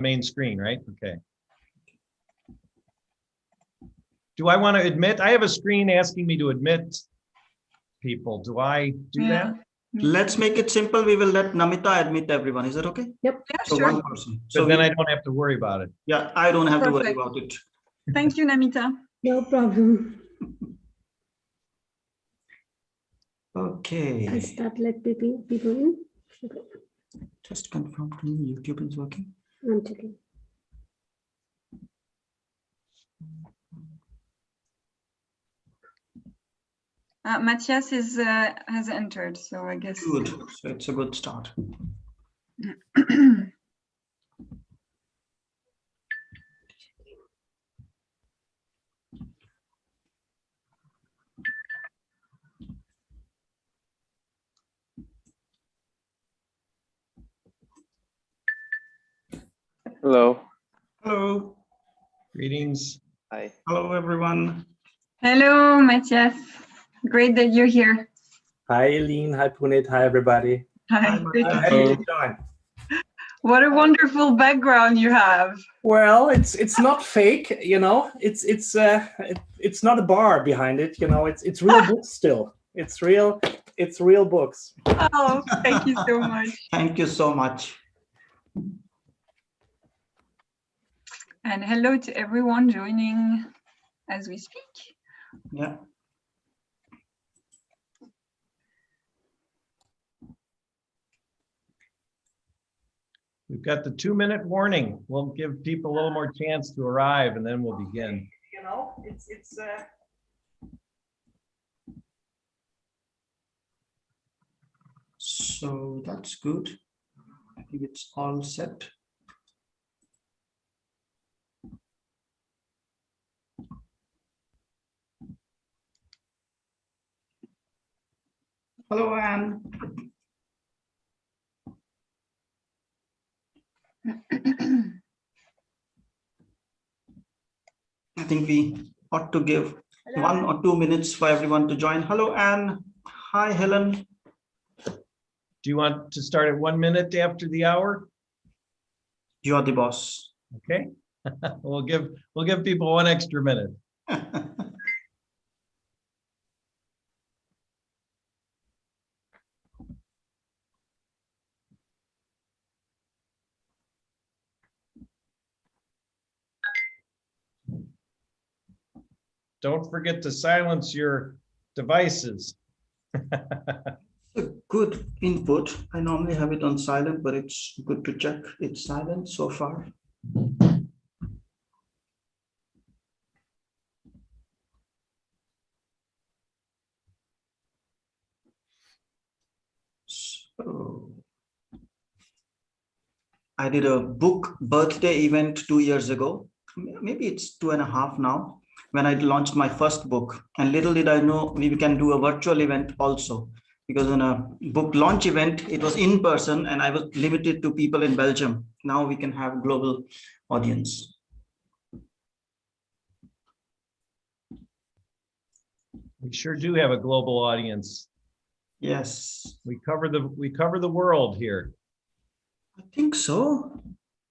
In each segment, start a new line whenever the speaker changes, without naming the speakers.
main screen, right? Okay. Do I want to admit? I have a screen asking me to admit people. Do I do that?
Let's make it simple. We will let Namita admit everyone. Is that okay?
Yep.
Yeah,
So
sure.
one person.
So
So
then I don't have to worry about it.
yeah, I don't have to worry
Perfect.
about it.
Thank you, Namita.
No problem.
Okay.
I start let people in. Okay.
Just confirm to me YouTube is working.
I'm checking.
Mathias has entered, so I guess.
Good. So it's a good start.
Hello.
Hello.
Greetings.
Hi.
Hello, everyone.
Hello, Mathias. Great that you're here.
Hi, Eline. Hi, Punit. Hi, everybody.
Hi.
Hi,
Great to
Mathias.
see
Happy
you.
to join.
What a wonderful background you have.
Well, it's not fake, you know. It's not a bar behind it, you know. It's real books still. It's real books.
Oh, thank you so much.
Thank you so much.
And hello to everyone joining as we speak.
Yeah.
We've got the 2-minute warning. We'll give people a little more chance to arrive and then we'll begin.
You know,
So that's good. I think it's all set. Hello, Anne. I think we ought to give 1 or 2 minutes for everyone to join. Hello, Anne. Hi, Helen.
Do you want to start at 1 minute after the hour?
You are the boss.
Okay. We'll give people 1 extra minute. Don't forget to silence your devices.
A good input. I normally have it on silent, but it's good to check it's silent so far. So I did a book birthday event 2 years ago. Maybe it's 2.5 now, when I launched my first book. And little did I know we can do a virtual event also, because in a book launch event, it was in person and I was limited to people in Belgium. Now we can have global audience.
We sure do have a global audience.
Yes,
We cover the world here.
I think so.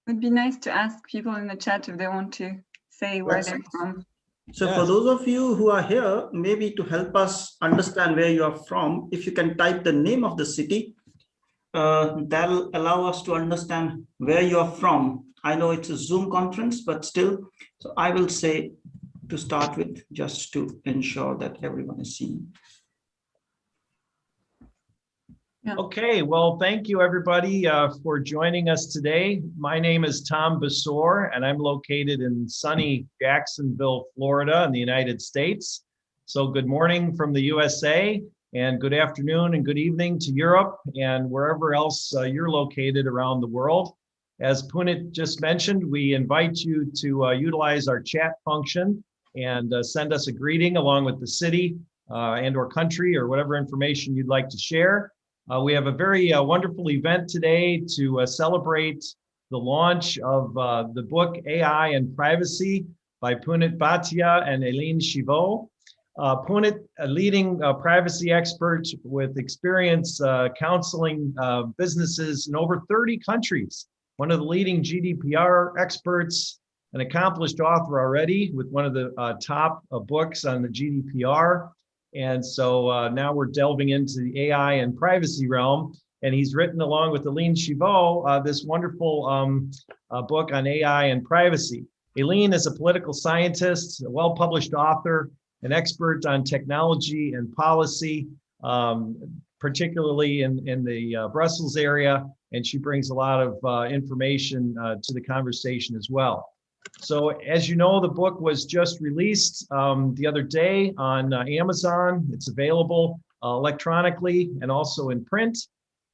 It would be nice to ask people in the chat if they want to say where they're from.
So
Yes.
for those of you who are here, maybe to help us understand where you are from, if you can type the name of the city, that'll allow us to understand where you are from. I know it's a Zoom conference, but still, so I will say to start with, just to ensure that everyone is seen.
Okay, well, thank you everybody for joining us today. My name is Tom Besore and I'm located in sunny Jacksonville, Florida in the United States. So good morning from the USA and good afternoon and good evening to Europe and wherever else you're located around the world. As Punit just mentioned, we invite you to utilize our chat function and send us a greeting along with the city and or country or whatever information you'd like to share. We have a very wonderful event today to celebrate the launch of the book AI and Privacy by Punit Bhatia and Eline Chivot. Punit, a leading privacy expert with experience counseling businesses in over 30 countries. one of the leading GDPR experts, an accomplished author already with one of the top books on the GDPR. And so now we're delving into the AI and privacy realm. And he's written, along with Eline Chivot, this wonderful book on AI and privacy. Eline is a political scientist, a well-published author, an expert on technology and policy, particularly in the Brussels area, and she brings a lot of information to the conversation as well. So as you know, the book was just released the other day on Amazon. It's available electronically and also in print.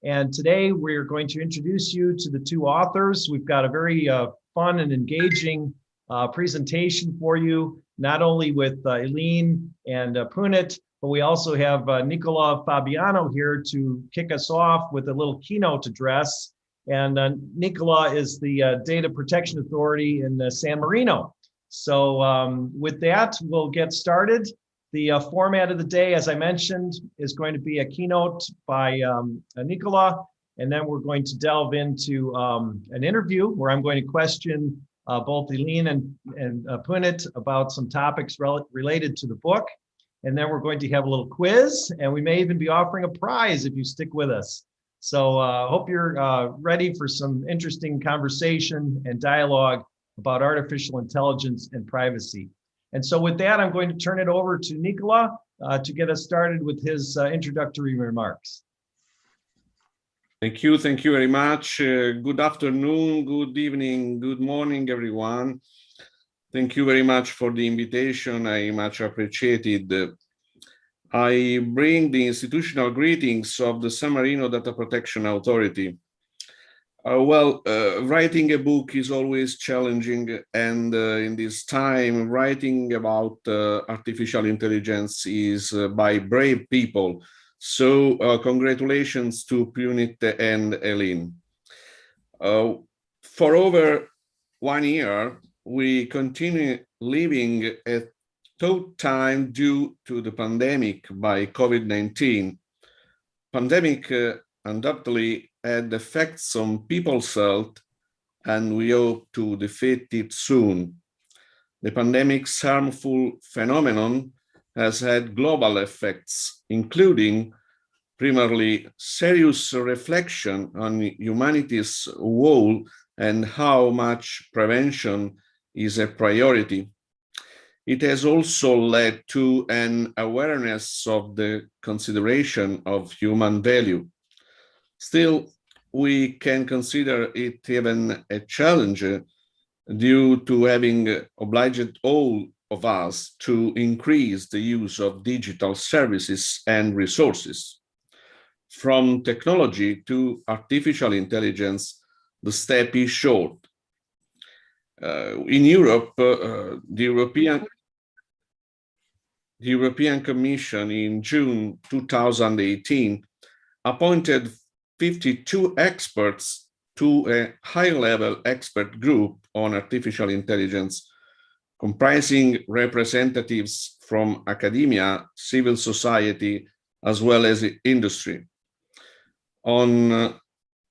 And today we're going to introduce you to the two authors. We've got a very fun and engaging presentation for you, not only with Eline and Punit, but we also have Nicola Fabiano here to kick us off with a little keynote address. And Nicola is the Data Protection Authority in San Marino. So with that, we'll get started. The format of the day, as I mentioned, is going to be a keynote by Nicola, and then we're going to delve into an interview where I'm going to question both Eline and Punit about some topics related to the book. And then we're going to have a little quiz, and we may even be offering a prize if you stick with us. So hope you're ready for some interesting conversation and dialogue about artificial intelligence and privacy. And so with that, I'm going to turn it over to Nicola to get us started with his introductory remarks.
Thank you very much. Good afternoon, good evening, good morning, everyone. Thank you very much for the invitation. I much appreciate it. I bring the institutional greetings of the San Marino Data Protection Authority. Writing a book is always challenging, and in this time, writing about artificial intelligence is by brave people. So congratulations to Punit and Eline. For over 1 year, we continue living a tough time due to the pandemic by COVID-19. Pandemic undoubtedly had effects on people's health, and we hope to defeat it soon. The pandemic's harmful phenomenon has had global effects, including primarily serious reflection on humanity's role and how much prevention is a priority. It has also led to an awareness of the consideration of human value. Still, we can consider it even a challenge due to having obliged all of us to increase the use of digital services and resources. From technology to artificial intelligence, the step is short. In Europe, the European Commission in June 2018 appointed 52 experts to a high-level expert group on artificial intelligence, comprising representatives from academia, civil society, as well as industry. On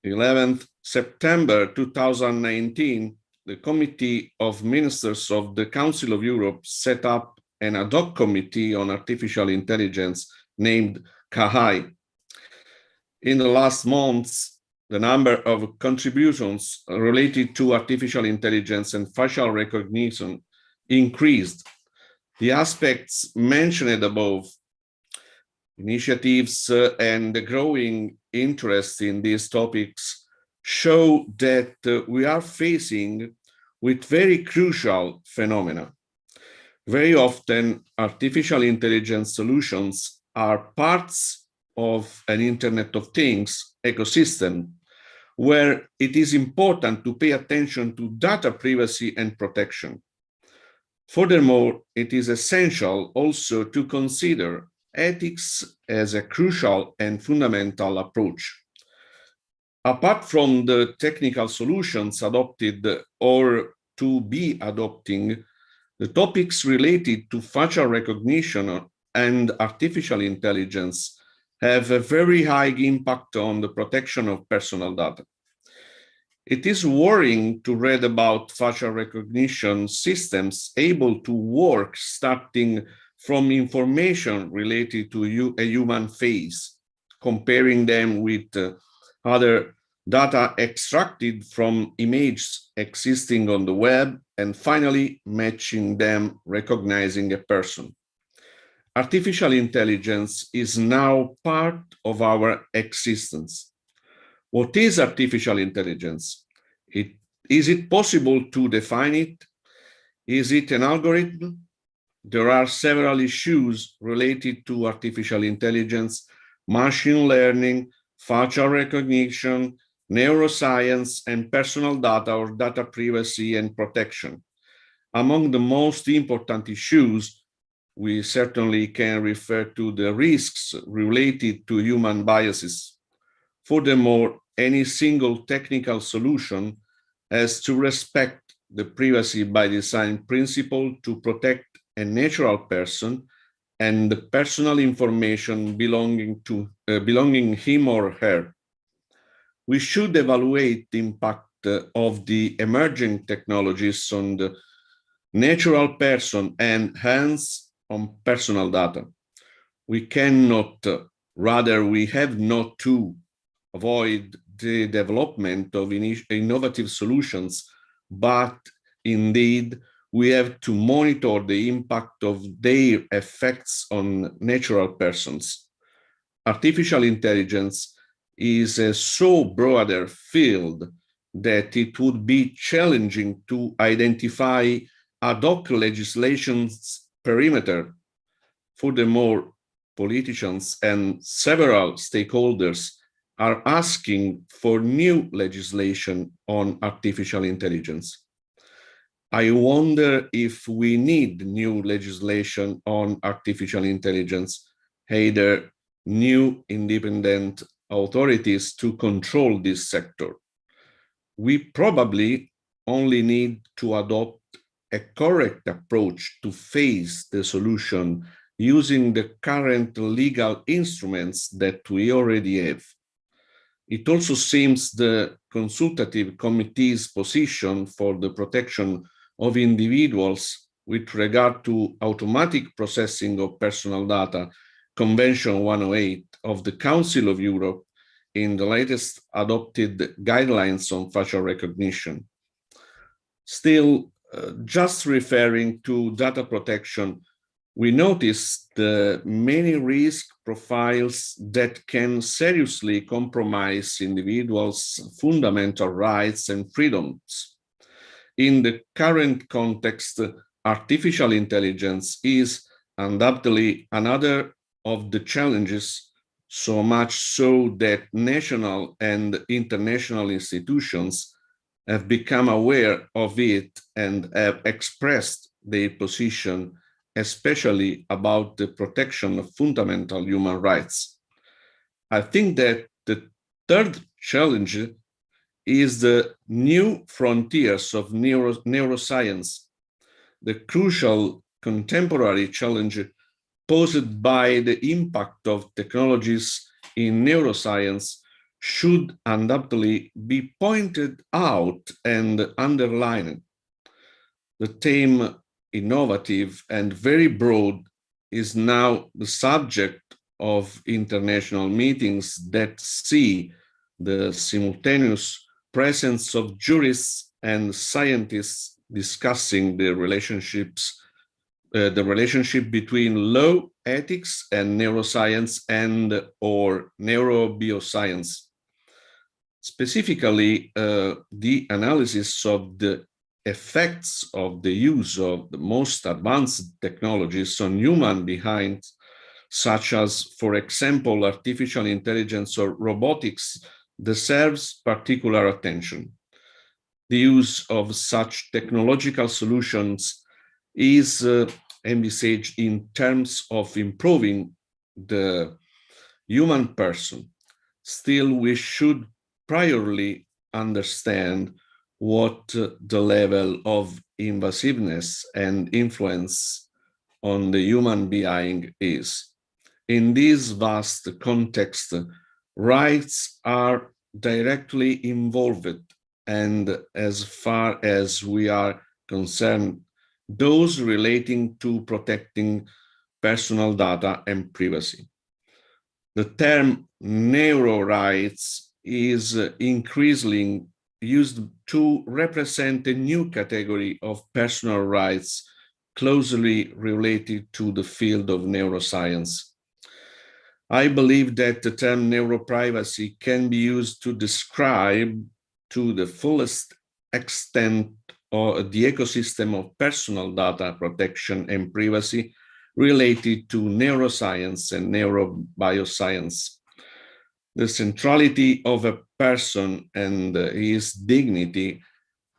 11th September 2019, the Committee of Ministers of the Council of Europe set up an ad hoc committee on artificial intelligence named CAHI. In the last months, the number of contributions related to artificial intelligence and facial recognition increased. The aspects mentioned above, initiatives and the growing interest in these topics, show that we are facing with very crucial phenomena. Very often, artificial intelligence solutions are parts of an Internet of Things ecosystem, where it is important to pay attention to data privacy and protection. Furthermore, it is essential also to consider ethics as a crucial and fundamental approach. Apart from the technical solutions adopted or to be adopting, the topics related to facial recognition and artificial intelligence have a very high impact on the protection of personal data. It is worrying to read about facial recognition systems able to work starting from information related to a human face, comparing them with other data extracted from images existing on the web, and finally matching them, recognizing a person. Artificial intelligence is now part of our existence. What is artificial intelligence? Is it possible to define it? Is it an algorithm? There are several issues related to artificial intelligence, machine learning, facial recognition, neuroscience, and personal data or data privacy and protection. Among the most important issues, we certainly can refer to the risks related to human biases. Furthermore, any single technical solution has to respect the privacy by design principle to protect a natural person and the personal information belonging him or her. We should evaluate the impact of the emerging technologies on the natural person and hence on personal data. We cannot, rather we have not to avoid the development of innovative solutions, but indeed we have to monitor the impact of their effects on natural persons. Artificial intelligence is a so broader field that it would be challenging to identify ad hoc legislation's perimeter. Furthermore, politicians and several stakeholders are asking for new legislation on artificial intelligence. I wonder if we need new legislation on artificial intelligence, either new independent authorities to control this sector. We probably only need to adopt a correct approach to face the solution using the current legal instruments that we already have. It also seems the consultative committee's position for the protection of individuals with regard to automatic processing of personal data, Convention 108 of the Council of Europe in the latest adopted guidelines on facial recognition. Still, just referring to data protection, we notice the many risk profiles that can seriously compromise individuals' fundamental rights and freedoms. In the current context, artificial intelligence is undoubtedly another of the challenges, so much so that national and international institutions have become aware of it and have expressed their position, especially about the protection of fundamental human rights. I think that the third challenge is the new frontiers of neuroscience, the crucial contemporary challenge posed by the impact of technologies in neuroscience should undoubtedly be pointed out and underlined. The theme, innovative and very broad, is now the subject of international meetings that see the simultaneous presence of jurists and scientists discussing the relationship between law, ethics, and neuroscience or neurobioscience. Specifically, the analysis of the effects of the use of the most advanced technologies on human beings, such as, for example, artificial intelligence or robotics, deserves particular attention. The use of such technological solutions is envisaged in terms of improving the human person. Still, we should priorly understand what the level of invasiveness and influence on the human being is. In this vast context, rights are directly involved and as far as we are concerned, those relating to protecting personal data and privacy. The term neuro rights is increasingly used to represent a new category of personal rights closely related to the field of neuroscience. I believe that the term neuroprivacy can be used to describe to the fullest extent of the ecosystem of personal data protection and privacy related to neuroscience and neurobioscience. The centrality of a person and his dignity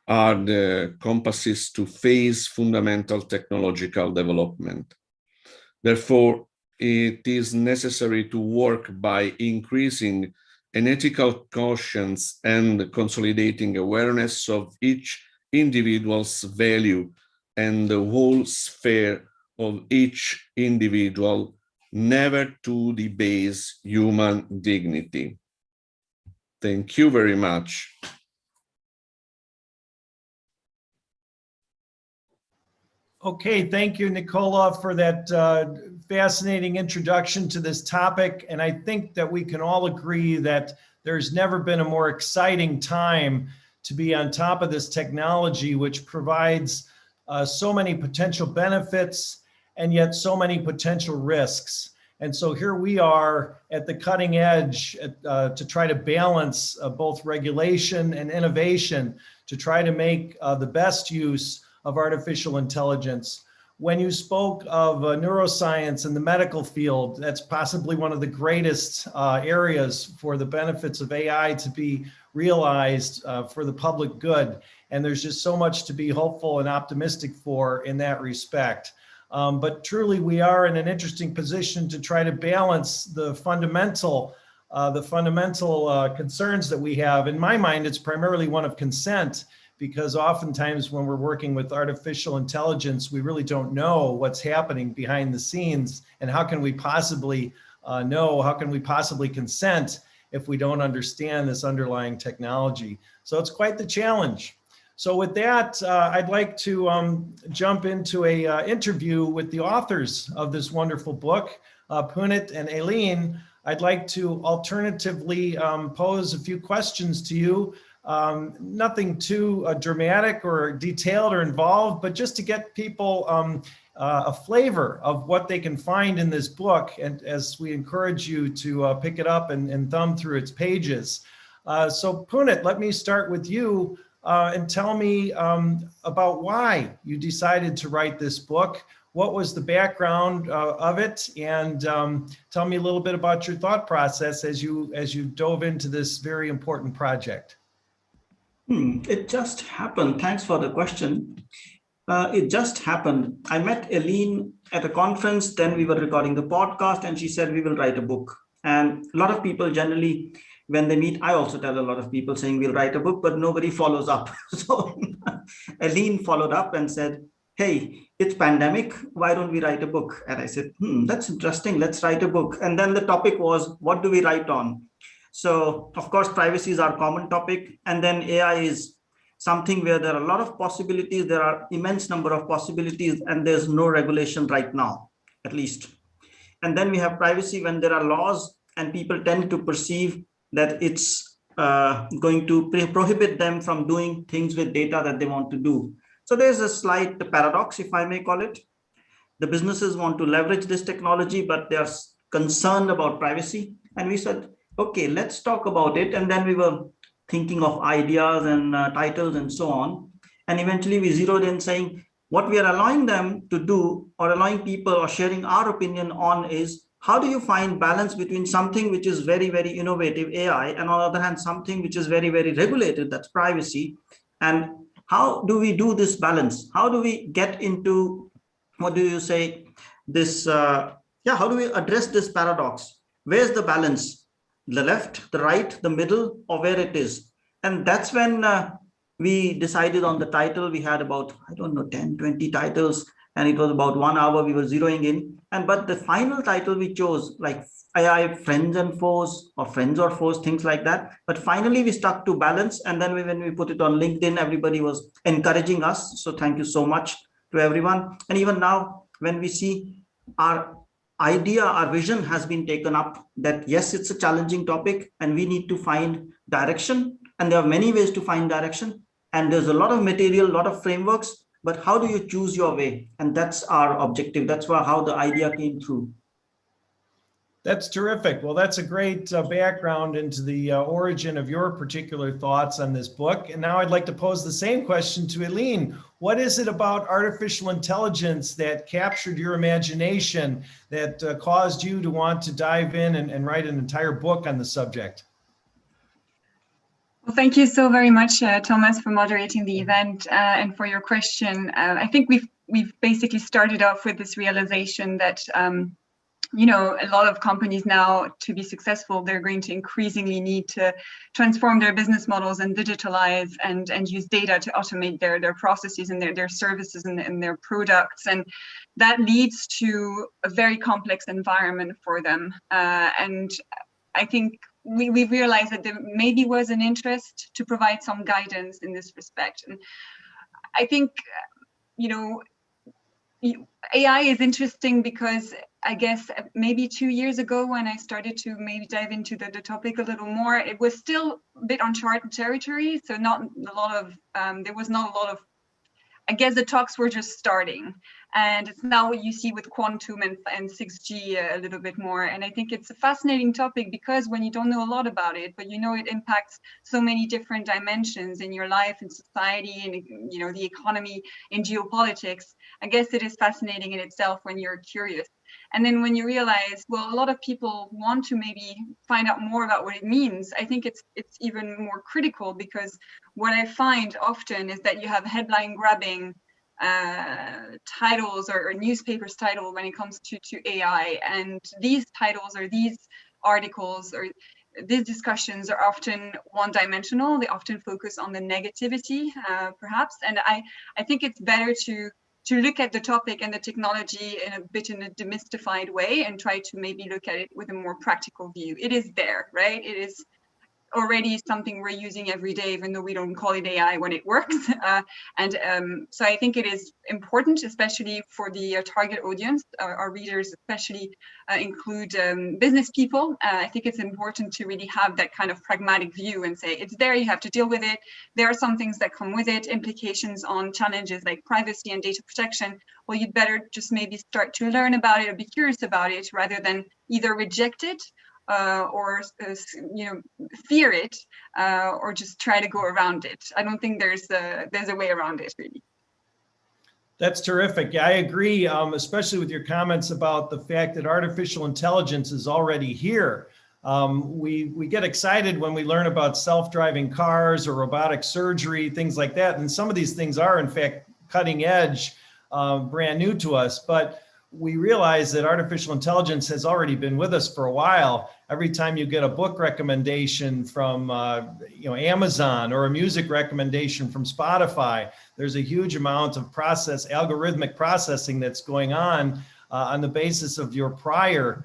are the compasses to face fundamental technological development. Therefore, it is necessary to work by increasing an ethical conscience and consolidating awareness of each individual's value and the whole sphere of each individual, never to debase human dignity. Thank you very much.
Okay, thank you, Nicola, for that fascinating introduction to this topic. And I think that we can all agree that there's never been a more exciting time to be on top of this technology, which provides so many potential benefits and yet so many potential risks. And so here we are at the cutting edge to try to balance both regulation and innovation to try to make the best use of artificial intelligence. When you spoke of neuroscience in the medical field, that's possibly one of the greatest areas for the benefits of AI to be realized for the public good. And there's just so much to be hopeful and optimistic for in that respect. But truly, we are in an interesting position to try to balance the fundamental concerns that we have. In my mind, it's primarily one of consent, because oftentimes when we're working with artificial intelligence, we really don't know what's happening behind the scenes, and how can we possibly know, how can we possibly consent if we don't understand this underlying technology? So it's quite the challenge. So with that, I'd like to jump into a interview with the authors of this wonderful book, Punit and Eline. I'd like to alternatively pose a few questions to you. Nothing too dramatic or detailed or involved, but just to get people a flavor of what they can find in this book, and as we encourage you to pick it up and thumb through its pages. So Punit, let me start with you and tell me about why you decided to write this book. What was the background of it? And tell me a little bit about your thought process as you dove into this very important project.
It just happened. Thanks for the question. It just happened. I met Eline at a conference, then we were recording the podcast, and she said, we will write a book. And a lot of people generally, when they meet, I also tell a lot of people saying we'll write a book, but nobody follows up. So Eline followed up and said, hey, it's pandemic, why don't we write a book? And I said, that's interesting, let's write a book. And then the topic was, what do we write on? So of course, privacy is our common topic. And then AI is something where there are a lot of possibilities. There are immense number of possibilities, and there's no regulation right now, at least. And then we have privacy when there are laws and people tend to perceive that it's going to prohibit them from doing things with data that they want to do. So there's a slight paradox, if I may call it. The businesses want to leverage this technology, but they are concerned about privacy. And we said, okay, let's talk about it. And then we were thinking of ideas and titles and so on. And eventually we zeroed in saying what we are allowing them to do, or allowing people or sharing our opinion on, is how do you find balance between something which is very, very innovative, AI, and on the other hand, something which is very, very regulated, that's privacy. And how do we do this balance? How do we get into, what do you say, this, how do we address this paradox? Where's the balance? The left, the right, the middle, or where it is? And that's when we decided on the title. We had about, I don't know, 10, 20 titles. and it was about 1 hour we were zeroing in. But the final title we chose, like AI friends and foes, or friends or foes, things like that. But finally we stuck to balance. And then when we put it on LinkedIn, everybody was encouraging us. So thank you so much to everyone. And even now, when we see our idea, our vision has been taken up, that yes, it's a challenging topic and we need to find direction. And there are many ways to find direction. And there's a lot of material, a lot of frameworks, but how do you choose your way? And that's our objective. That's how the idea came through.
That's terrific. Well, that's a great background into the origin of your particular thoughts on this book. And now I'd like to pose the same question to Eline. What is it about artificial intelligence that captured your imagination, that caused you to want to dive in and write an entire book on the subject?
Well, thank you so very much, Thomas, for moderating the event and for your question. I think we've basically started off with this realization that a lot of companies now, to be successful, they're going to increasingly need to transform their business models and digitalize and use data to automate their processes and their services and their products. And that leads to a very complex environment for them. And I think we realized that there maybe was an interest to provide some guidance in this respect. And I think, AI is interesting because I guess maybe 2 years ago, when I started to maybe dive into the topic a little more, it was still a bit uncharted territory. So there was not a lot of, I guess the talks were just starting. And it's now what you see with quantum and 6G a little bit more. And I think it's a fascinating topic because when you don't know a lot about it, but it impacts so many different dimensions in your life and society and the economy and geopolitics, I guess it is fascinating in itself when you're curious. And then when you realize, well, a lot of people want to maybe find out more about what it means, I think it's even more critical, because what I find often is that you have headline grabbing titles or newspapers title when it comes to AI, and these titles or these articles or these discussions are often one-dimensional. They often focus on the negativity, perhaps, and I think it's better to look at the topic and the technology in a demystified way and try to maybe look at it with a more practical view. It is there, right? It is already something we're using every day, even though we don't call it AI when it works. So I think it is important, especially for the target audience. Our readers especially include business people. I think it's important to really have that kind of pragmatic view and say, it's there, you have to deal with it. There are some things that come with it, implications on challenges like privacy and data protection. Well, you'd better just maybe start to learn about it or be curious about it, rather than either reject it or fear it, or just try to go around it. I don't think there's a way around it, really.
That's terrific. Yeah, I agree, especially with your comments about the fact that artificial intelligence is already here. We get excited when we learn about self-driving cars or robotic surgery, things like that. And some of these things are, in fact, cutting edge, brand new to us. But we realize that artificial intelligence has already been with us for a while. Every time you get a book recommendation from Amazon, or a music recommendation from Spotify, there's a huge amount of algorithmic processing that's going on the basis of your prior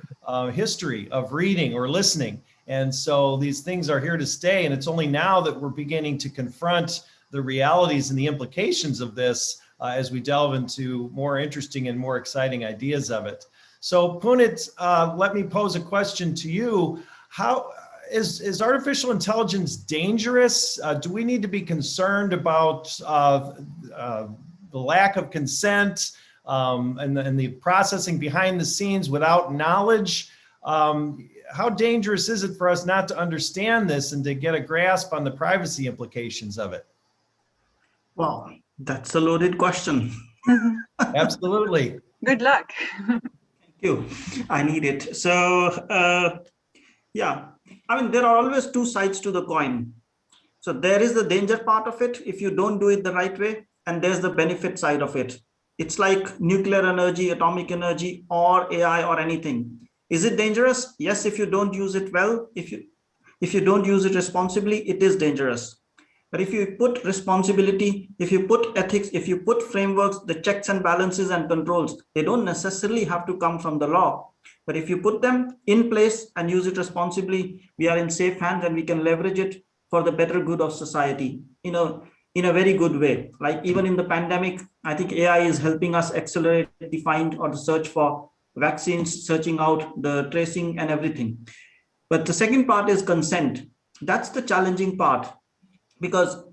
history of reading or listening. And so these things are here to stay. And it's only now that we're beginning to confront the realities and the implications of this as we delve into more interesting and more exciting ideas of it. So Punit, let me pose a question to you. How is artificial intelligence dangerous? Do we need to be concerned about the lack of consent and the processing behind the scenes without knowledge? How dangerous is it for us not to understand this and to get a grasp on the privacy implications of it?
Wow, that's a loaded question.
Absolutely.
Good luck.
Thank you. I need it. So, yeah, I mean, there are always two sides to the coin. So there is the danger part of it if you don't do it the right way, and there's the benefit side of it. It's like nuclear energy, atomic energy, or AI or anything. Is it dangerous? Yes, if you don't use it well. If you don't use it responsibly, it is dangerous. But if you put responsibility, if you put ethics, if you put frameworks, the checks and balances and controls, they don't necessarily have to come from the law. But if you put them in place and use it responsibly, we are in safe hands and we can leverage it for the better good of society in a very good way. Like even in the pandemic, I think AI is helping us accelerate the find or the search for vaccines, searching out the tracing and everything. But the second part is consent. That's the challenging part, because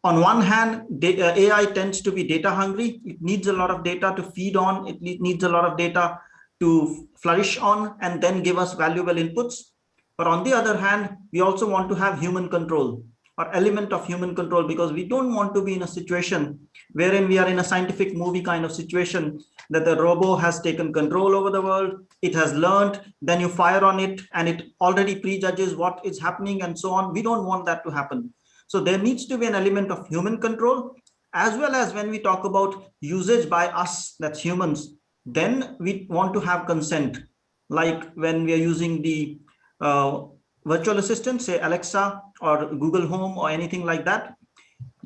on one hand, AI tends to be data hungry. It needs a lot of data to feed on. It needs a lot of data to flourish on and then give us valuable inputs. But on the other hand, we also want to have human control or element of human control, because we don't want to be in a situation wherein we are in a scientific movie kind of situation that the robot has taken control over the world. It has learned, then you fire on it and it already prejudges what is happening and so on. We don't want that to happen. So there needs to be an element of human control, as well as when we talk about usage by us, that's humans, then we want to have consent. Like when we are using the virtual assistant, say Alexa or Google Home or anything like that,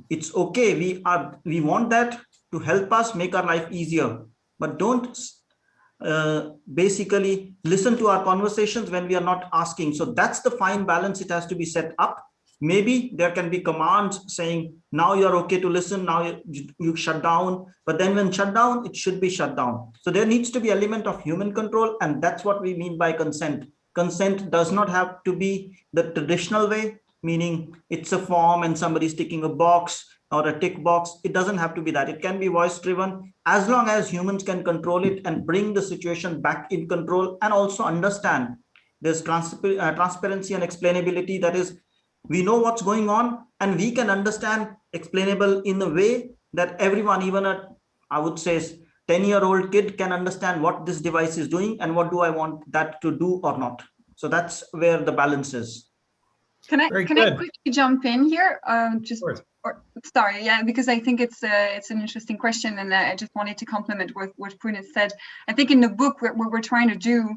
it's okay. We want that to help us make our life easier, but don't basically listen to our conversations when we are not asking. So that's the fine balance. It has to be set up. Maybe there can be commands saying, now you're okay to listen, now you shut down, but then when shut down, it should be shut down. So there needs to be an element of human control, and that's what we mean by consent. Consent does not have to be the traditional way, meaning it's a form and somebody's ticking a box or a tick box. It doesn't have to be that. It can be voice driven, as long as humans can control it and bring the situation back in control, and also understand there's transparency and explainability. That is, we know what's going on and we can understand, explainable in a way that everyone, even I would say 10-year-old kid, can understand what this device is doing and what do I want that to do or not. So that's where the balance is.
Can I quickly jump in here? Sorry, yeah, because I think it's an interesting question, and I just wanted to compliment what Punit said. I think in the book, what we're trying to do,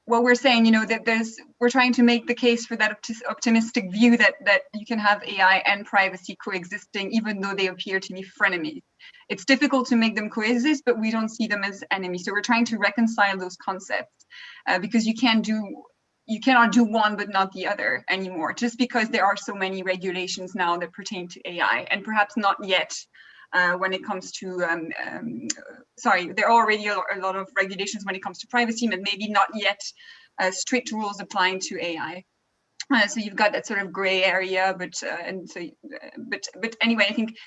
what we're saying, that we're trying to make the case for that optimistic view that you can have AI and privacy coexisting, even though they appear to be frenemies. It's difficult to make them coexist, but we don't see them as enemies. So we're trying to reconcile those concepts, because you cannot do one but not the other anymore, just because there are so many regulations now that pertain to AI, and perhaps not yet when it comes to, there are already a lot of regulations when it comes to privacy, but maybe not yet strict rules applying to AI. So you've got that sort of gray area, but anyway, I think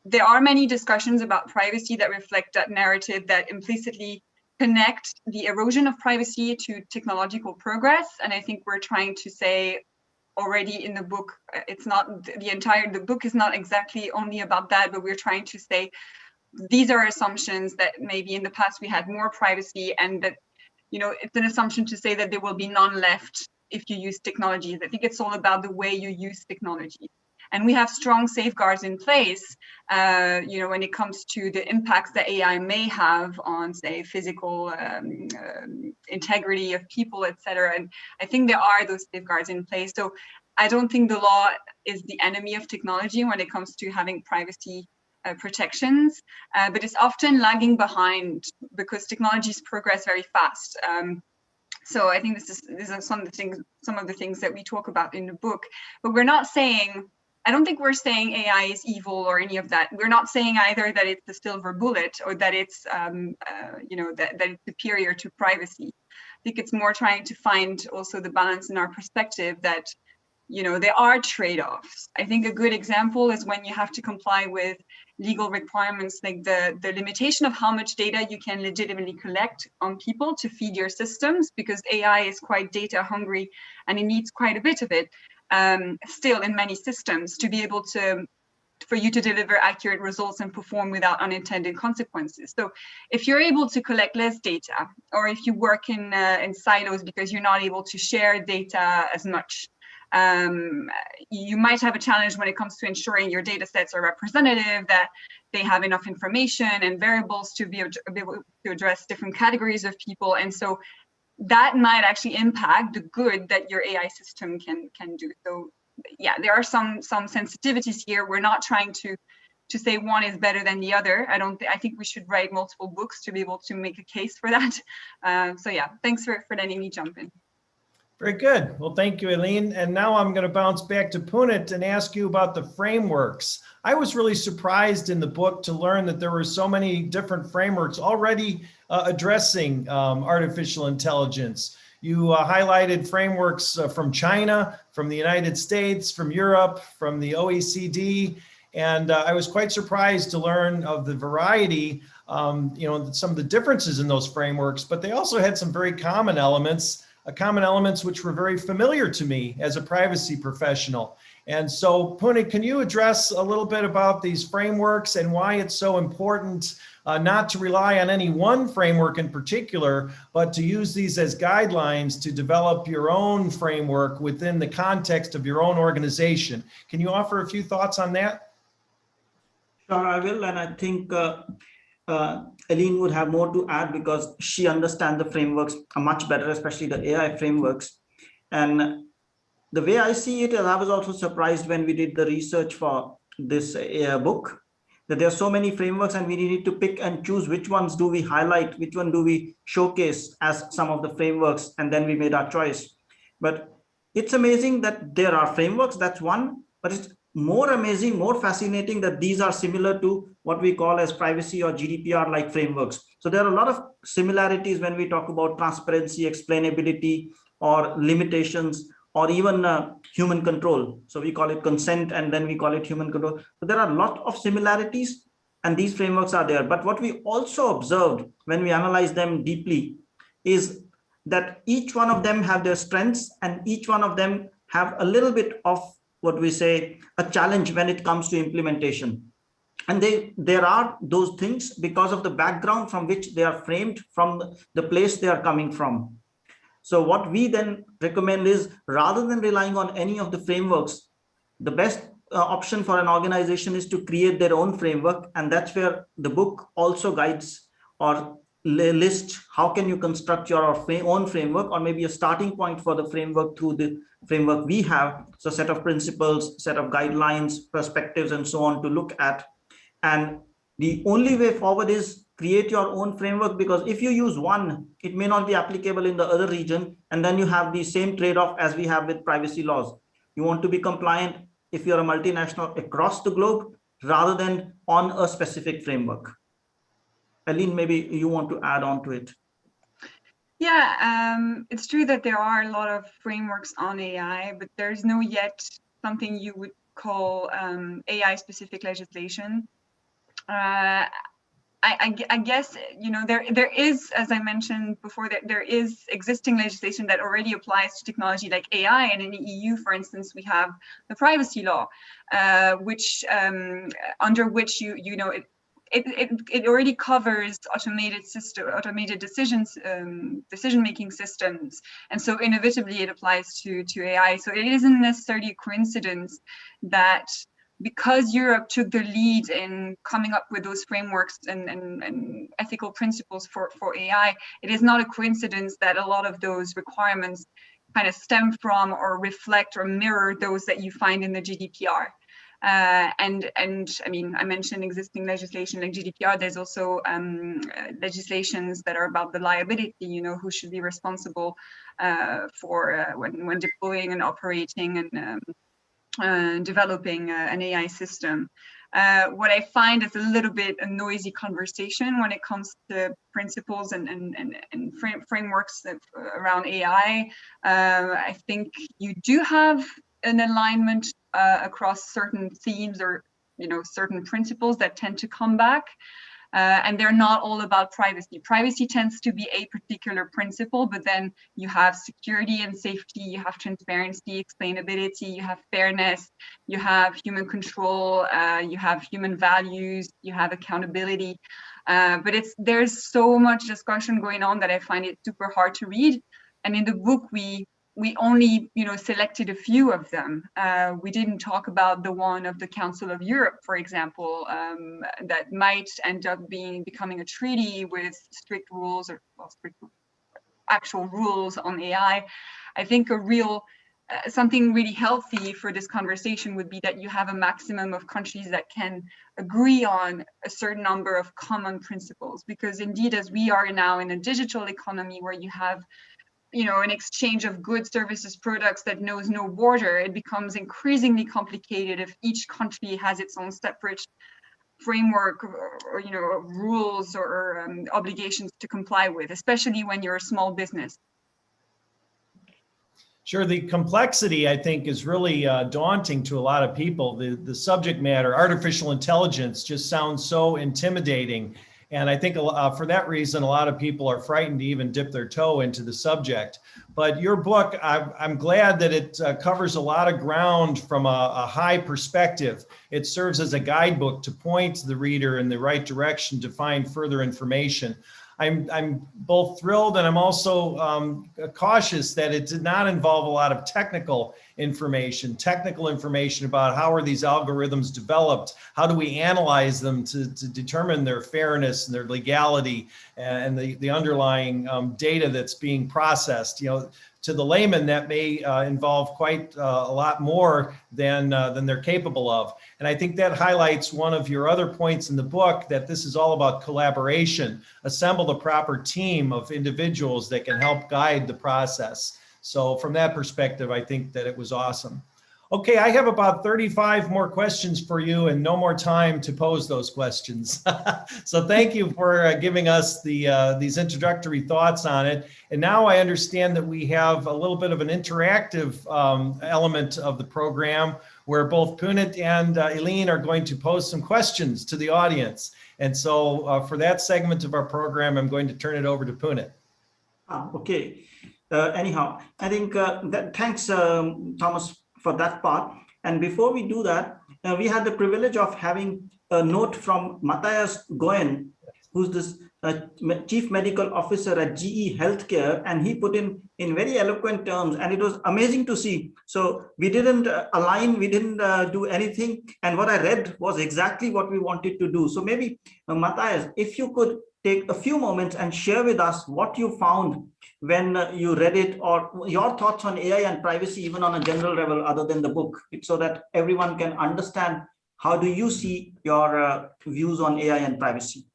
there are many discussions about privacy that reflect that narrative that implicitly connect the erosion of privacy to technological progress. And I think we're trying to say already in the book, it's not the book is not exactly only about that, but we're trying to say these are assumptions that maybe in the past we had more privacy, and that, it's an assumption to say that there will be none left if you use technologies. I think it's all about the way you use technology. And we have strong safeguards in place, when it comes to the impacts that AI may have on, say, physical integrity of people, etc. And I think there are those safeguards in place. So I don't think the law is the enemy of technology when it comes to having privacy protections, but it's often lagging behind because technologies progress very fast. So I think these are some of the things that we talk about in the book. But we're not saying, I don't think we're saying AI is evil or any of that. We're not saying either that it's the silver bullet or that it's, that it's superior to privacy. I think it's more trying to find also the balance in our perspective that, there are trade-offs. I think a good example is when you have to comply with legal requirements, like the limitation of how much data you can legitimately collect on people to feed your systems, because AI is quite data hungry and it needs quite a bit of it. Still in many systems to be able for you to deliver accurate results and perform without unintended consequences. So if you're able to collect less data, or if you work in silos because you're not able to share data as much, you might have a challenge when it comes to ensuring your data sets are representative, that they have enough information and variables to be able to address different categories of people. And so that might actually impact the good that your AI system can do. So yeah, there are some sensitivities here. We're not trying to say one is better than the other. I think we should write multiple books to be able to make a case for that. So yeah, thanks for letting me jump in.
Very good. Well, thank you, Eline. And now I'm going to bounce back to Punit and ask you about the frameworks. I was really surprised in the book to learn that there were so many different frameworks already addressing artificial intelligence. You highlighted frameworks from China, from the United States, from Europe, from the OECD. And I was quite surprised to learn of the variety, some of the differences in those frameworks, but they also had some very common elements which were very familiar to me as a privacy professional. And so, Punit, can you address a little bit about these frameworks and why it's so important not to rely on any one framework in particular, but to use these as guidelines to develop your own framework within the context of your own organization? Can you offer a few thoughts on that?
Sure, I will. And I think Eline would have more to add because she understands the frameworks much better, especially the AI frameworks. And the way I see it, I was also surprised when we did the research for this book, that there are so many frameworks and we need to pick and choose which ones do we highlight, which one do we showcase as some of the frameworks, and then we made our choice. But it's amazing that there are frameworks, that's one, but it's more amazing, more fascinating that these are similar to what we call as privacy or GDPR like frameworks. So there are a lot of similarities when we talk about transparency, explainability, or limitations, or even human control. So we call it consent and then we call it human control. So there are a lot of similarities and these frameworks are there. But what we also observed when we analyze them deeply is that each one of them have their strengths and each one of them have a little bit of what we say, a challenge when it comes to implementation. And there are those things because of the background from which they are framed, from the place they are coming from. So what we then recommend is, rather than relying on any of the frameworks, the best option for an organization is to create their own framework. And that's where the book also guides or lists how can you construct your own framework, or maybe a starting point for the framework through the framework we have. So set of principles, set of guidelines, perspectives, and so on to look at. And the only way forward is create your own framework, because if you use one, it may not be applicable in the other region. And then you have the same trade-off as we have with privacy laws. You want to be compliant if you're a multinational across the globe rather than on a specific framework. Eline, maybe you want to add on to it.
Yeah, it's true that there are a lot of frameworks on AI, but there's no yet something you would call AI-specific legislation. I guess, there is, as I mentioned before, that there is existing legislation that already applies to technology like AI. And in the EU, for instance, we have the privacy law, which under which it already covers automated decision-making systems, and so inevitably it applies to AI. So it isn't necessarily a coincidence that because Europe took the lead in coming up with those frameworks and ethical principles for AI, it is not a coincidence that a lot of those requirements kind of stem from or reflect or mirror those that you find in the GDPR. And I mean, I mentioned existing legislation like GDPR. There's also legislations that are about the liability, who should be responsible for when deploying and operating and developing an AI system. What I find is a little bit a noisy conversation when it comes to principles and frameworks around AI. I think you do have an alignment across certain themes or certain principles that tend to come back, and they're not all about privacy. Privacy tends to be a particular principle, but then you have security and safety, you have transparency, explainability, you have fairness, you have human control, you have human values, you have accountability. But there's so much discussion going on that I find it super hard to read. And in the book, we only selected a few of them. We didn't talk about the one of the Council of Europe, for example, that might end up becoming a treaty with strict rules or strict actual rules on AI. I think a real something really healthy for this conversation would be that you have a maximum of countries that can agree on a certain number of common principles, because indeed, as we are now in a digital economy where you have an exchange of goods, services, products that knows no border, it becomes increasingly complicated if each country has its own separate framework or rules or obligations to comply with, especially when you're a small business.
Sure, the complexity, I think, is really daunting to a lot of people. The subject matter, artificial intelligence, just sounds so intimidating. And I think for that reason, a lot of people are frightened to even dip their toe into the subject. But your book, I'm glad that it covers a lot of ground from a high perspective. It serves as a guidebook to point the reader in the right direction to find further information. I'm both thrilled and I'm also cautious that it did not involve a lot of technical information about how are these algorithms developed, how do we analyze them to determine their fairness and their legality and the underlying data that's being processed. To the layman, that may involve quite a lot more than they're capable of. And I think that highlights one of your other points in the book, that this is all about collaboration, assemble the proper team of individuals that can help guide the process. So from that perspective, I think that it was awesome. Okay, I have about 35 more questions for you and no more time to pose those questions. So thank you for giving us these introductory thoughts on it. And now I understand that we have a little bit of an interactive element of the program where both Punit and Eline are going to pose some questions to the audience. And so for that segment of our program, I'm going to turn it over to Punit.
Okay. Anyhow, I think thanks, Thomas, for that part. And before we do that, we had the privilege of having a note from Mathias Goyen, who's this chief medical officer at GE Healthcare, and he put in very eloquent terms, and it was amazing to see. So we didn't align, we didn't do anything, and what I read was exactly what we wanted to do. So maybe Mathias, if you could take a few moments and share with us what you found when you read it, or your thoughts on AI and privacy, even on a general level other than the book, so that everyone can understand how do you see your views on AI and privacy.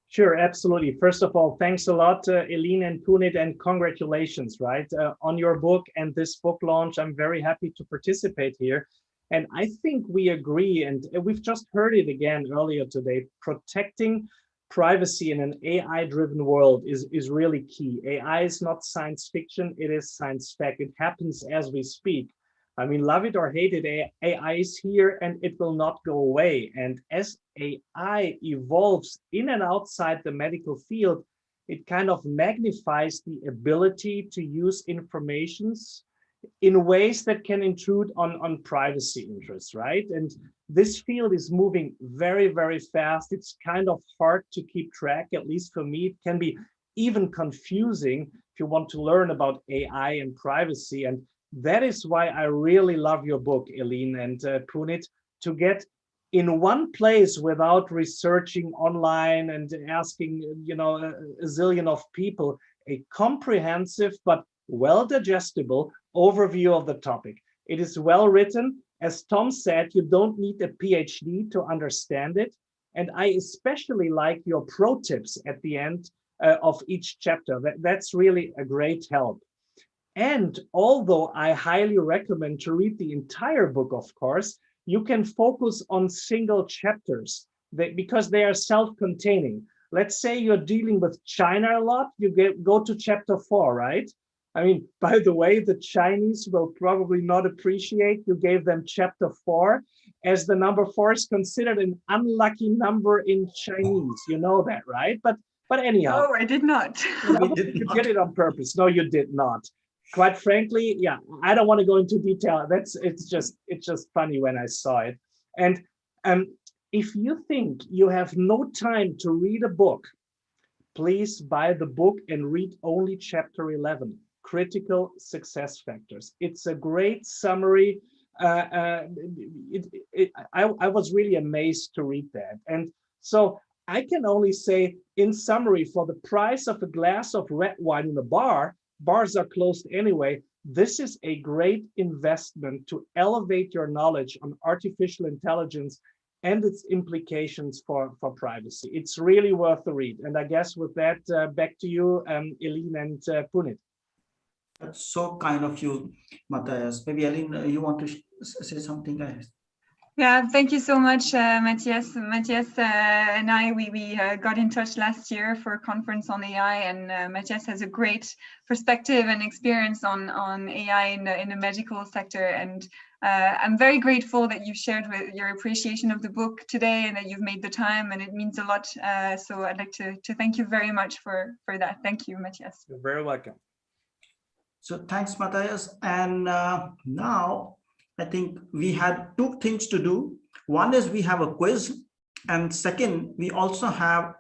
Sure, absolutely. First of all, thanks a lot, Eline and Punit, and congratulations, right, on your book and this book launch. I'm very happy to participate here. And I think we agree, and we've just heard it again earlier today, protecting privacy in an AI-driven world is really key. AI is not science fiction, it is science fact. It happens as we speak. I mean, love it or hate it, AI is here and it will not go away. And as AI evolves in and outside the medical field, it kind of magnifies the ability to use informations in ways that can intrude on privacy interests, right? And this field is moving very, very fast. It's kind of hard to keep track, at least for me. It can be even confusing if you want to learn about AI and privacy. And that is why I really love your book, Eline and Punit, to get in one place without researching online and asking, a zillion of people, a comprehensive but well-digestible overview of the topic. It is well written. As Tom said, you don't need a PhD to understand it. And I especially like your pro tips at the end of each chapter. That's really a great help. And although I highly recommend to read the entire book, of course, you can focus on single chapters because they are self-containing. Let's say you're dealing with China a lot, you go to chapter 4, right? I mean, by the way, the Chinese will probably not appreciate you gave them chapter 4, as the number 4 is considered an unlucky number in Chinese. You know that, right? But anyhow.
Oh, I did not.
You did it on purpose. No, you did not. Quite frankly, yeah, I don't want to go into detail. It's just funny when I saw it. And if you think you have no time to read a book, please buy the book and read only chapter 11. Critical success factors. It's a great summary. I was really amazed to read that. And so I can only say, in summary, for the price of a glass of red wine in a bar, bars are closed anyway, this is a great investment to elevate your knowledge on artificial intelligence and its implications for privacy. It's really worth the read. And I guess with that, back to you, Eline and Punit.
That's so kind of you, Matthias. Maybe Eline, you want to say something, guys?
Yeah, thank you so much, Mathias. Mathias and I, we got in touch last year for a conference on AI, and Mathias has a great perspective and experience on AI in the medical sector. And I'm very grateful that you've shared with your appreciation of the book today and that you've made the time, and it means a lot. So I'd like to thank you very much for that. Thank you, Mathias.
You're very welcome.
So thanks, Matthias. And now I think we had two things to do. One is we have a quiz, and second, we also have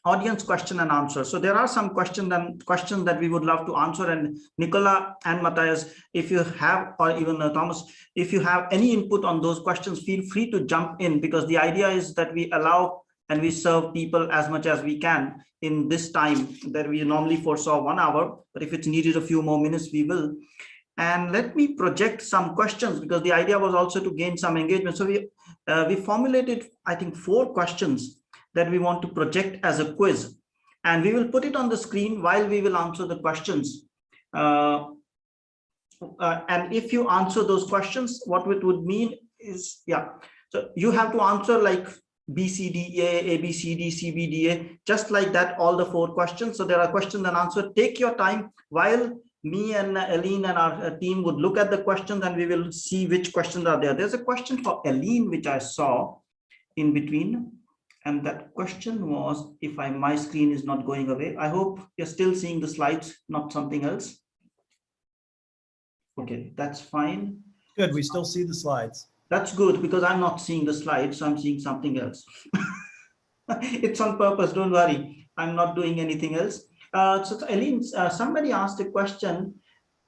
audience question and answer. So there are some questions that we would love to answer. And Nicola and Matthias, if you have, or even Thomas, if you have any input on those questions, feel free to jump in, because the idea is that we allow and we serve people as much as we can in this time that we normally foresaw 1 hour. But if it's needed a few more minutes, we will. And let me project some questions, because the idea was also to gain some engagement. So we formulated, I think, 4 questions that we want to project as a quiz. And we will put it on the screen while we will answer the questions. And if you answer those questions, what it would mean is, so you have to answer like BCDA, ABCD, CBDA, just like that, all the 4 questions. So there are questions and answers. Take your time while me and Eline and our team would look at the questions, and we will see which questions are there. There's a question for Eline, which I saw in between. And that question was, if my screen is not going away, I hope you're still seeing the slides, not something else. Okay, that's fine.
Good, we still see the slides.
That's good, because I'm not seeing the slides, so I'm seeing something else. It's on purpose, don't worry. I'm not doing anything else. So Eline, somebody asked a question,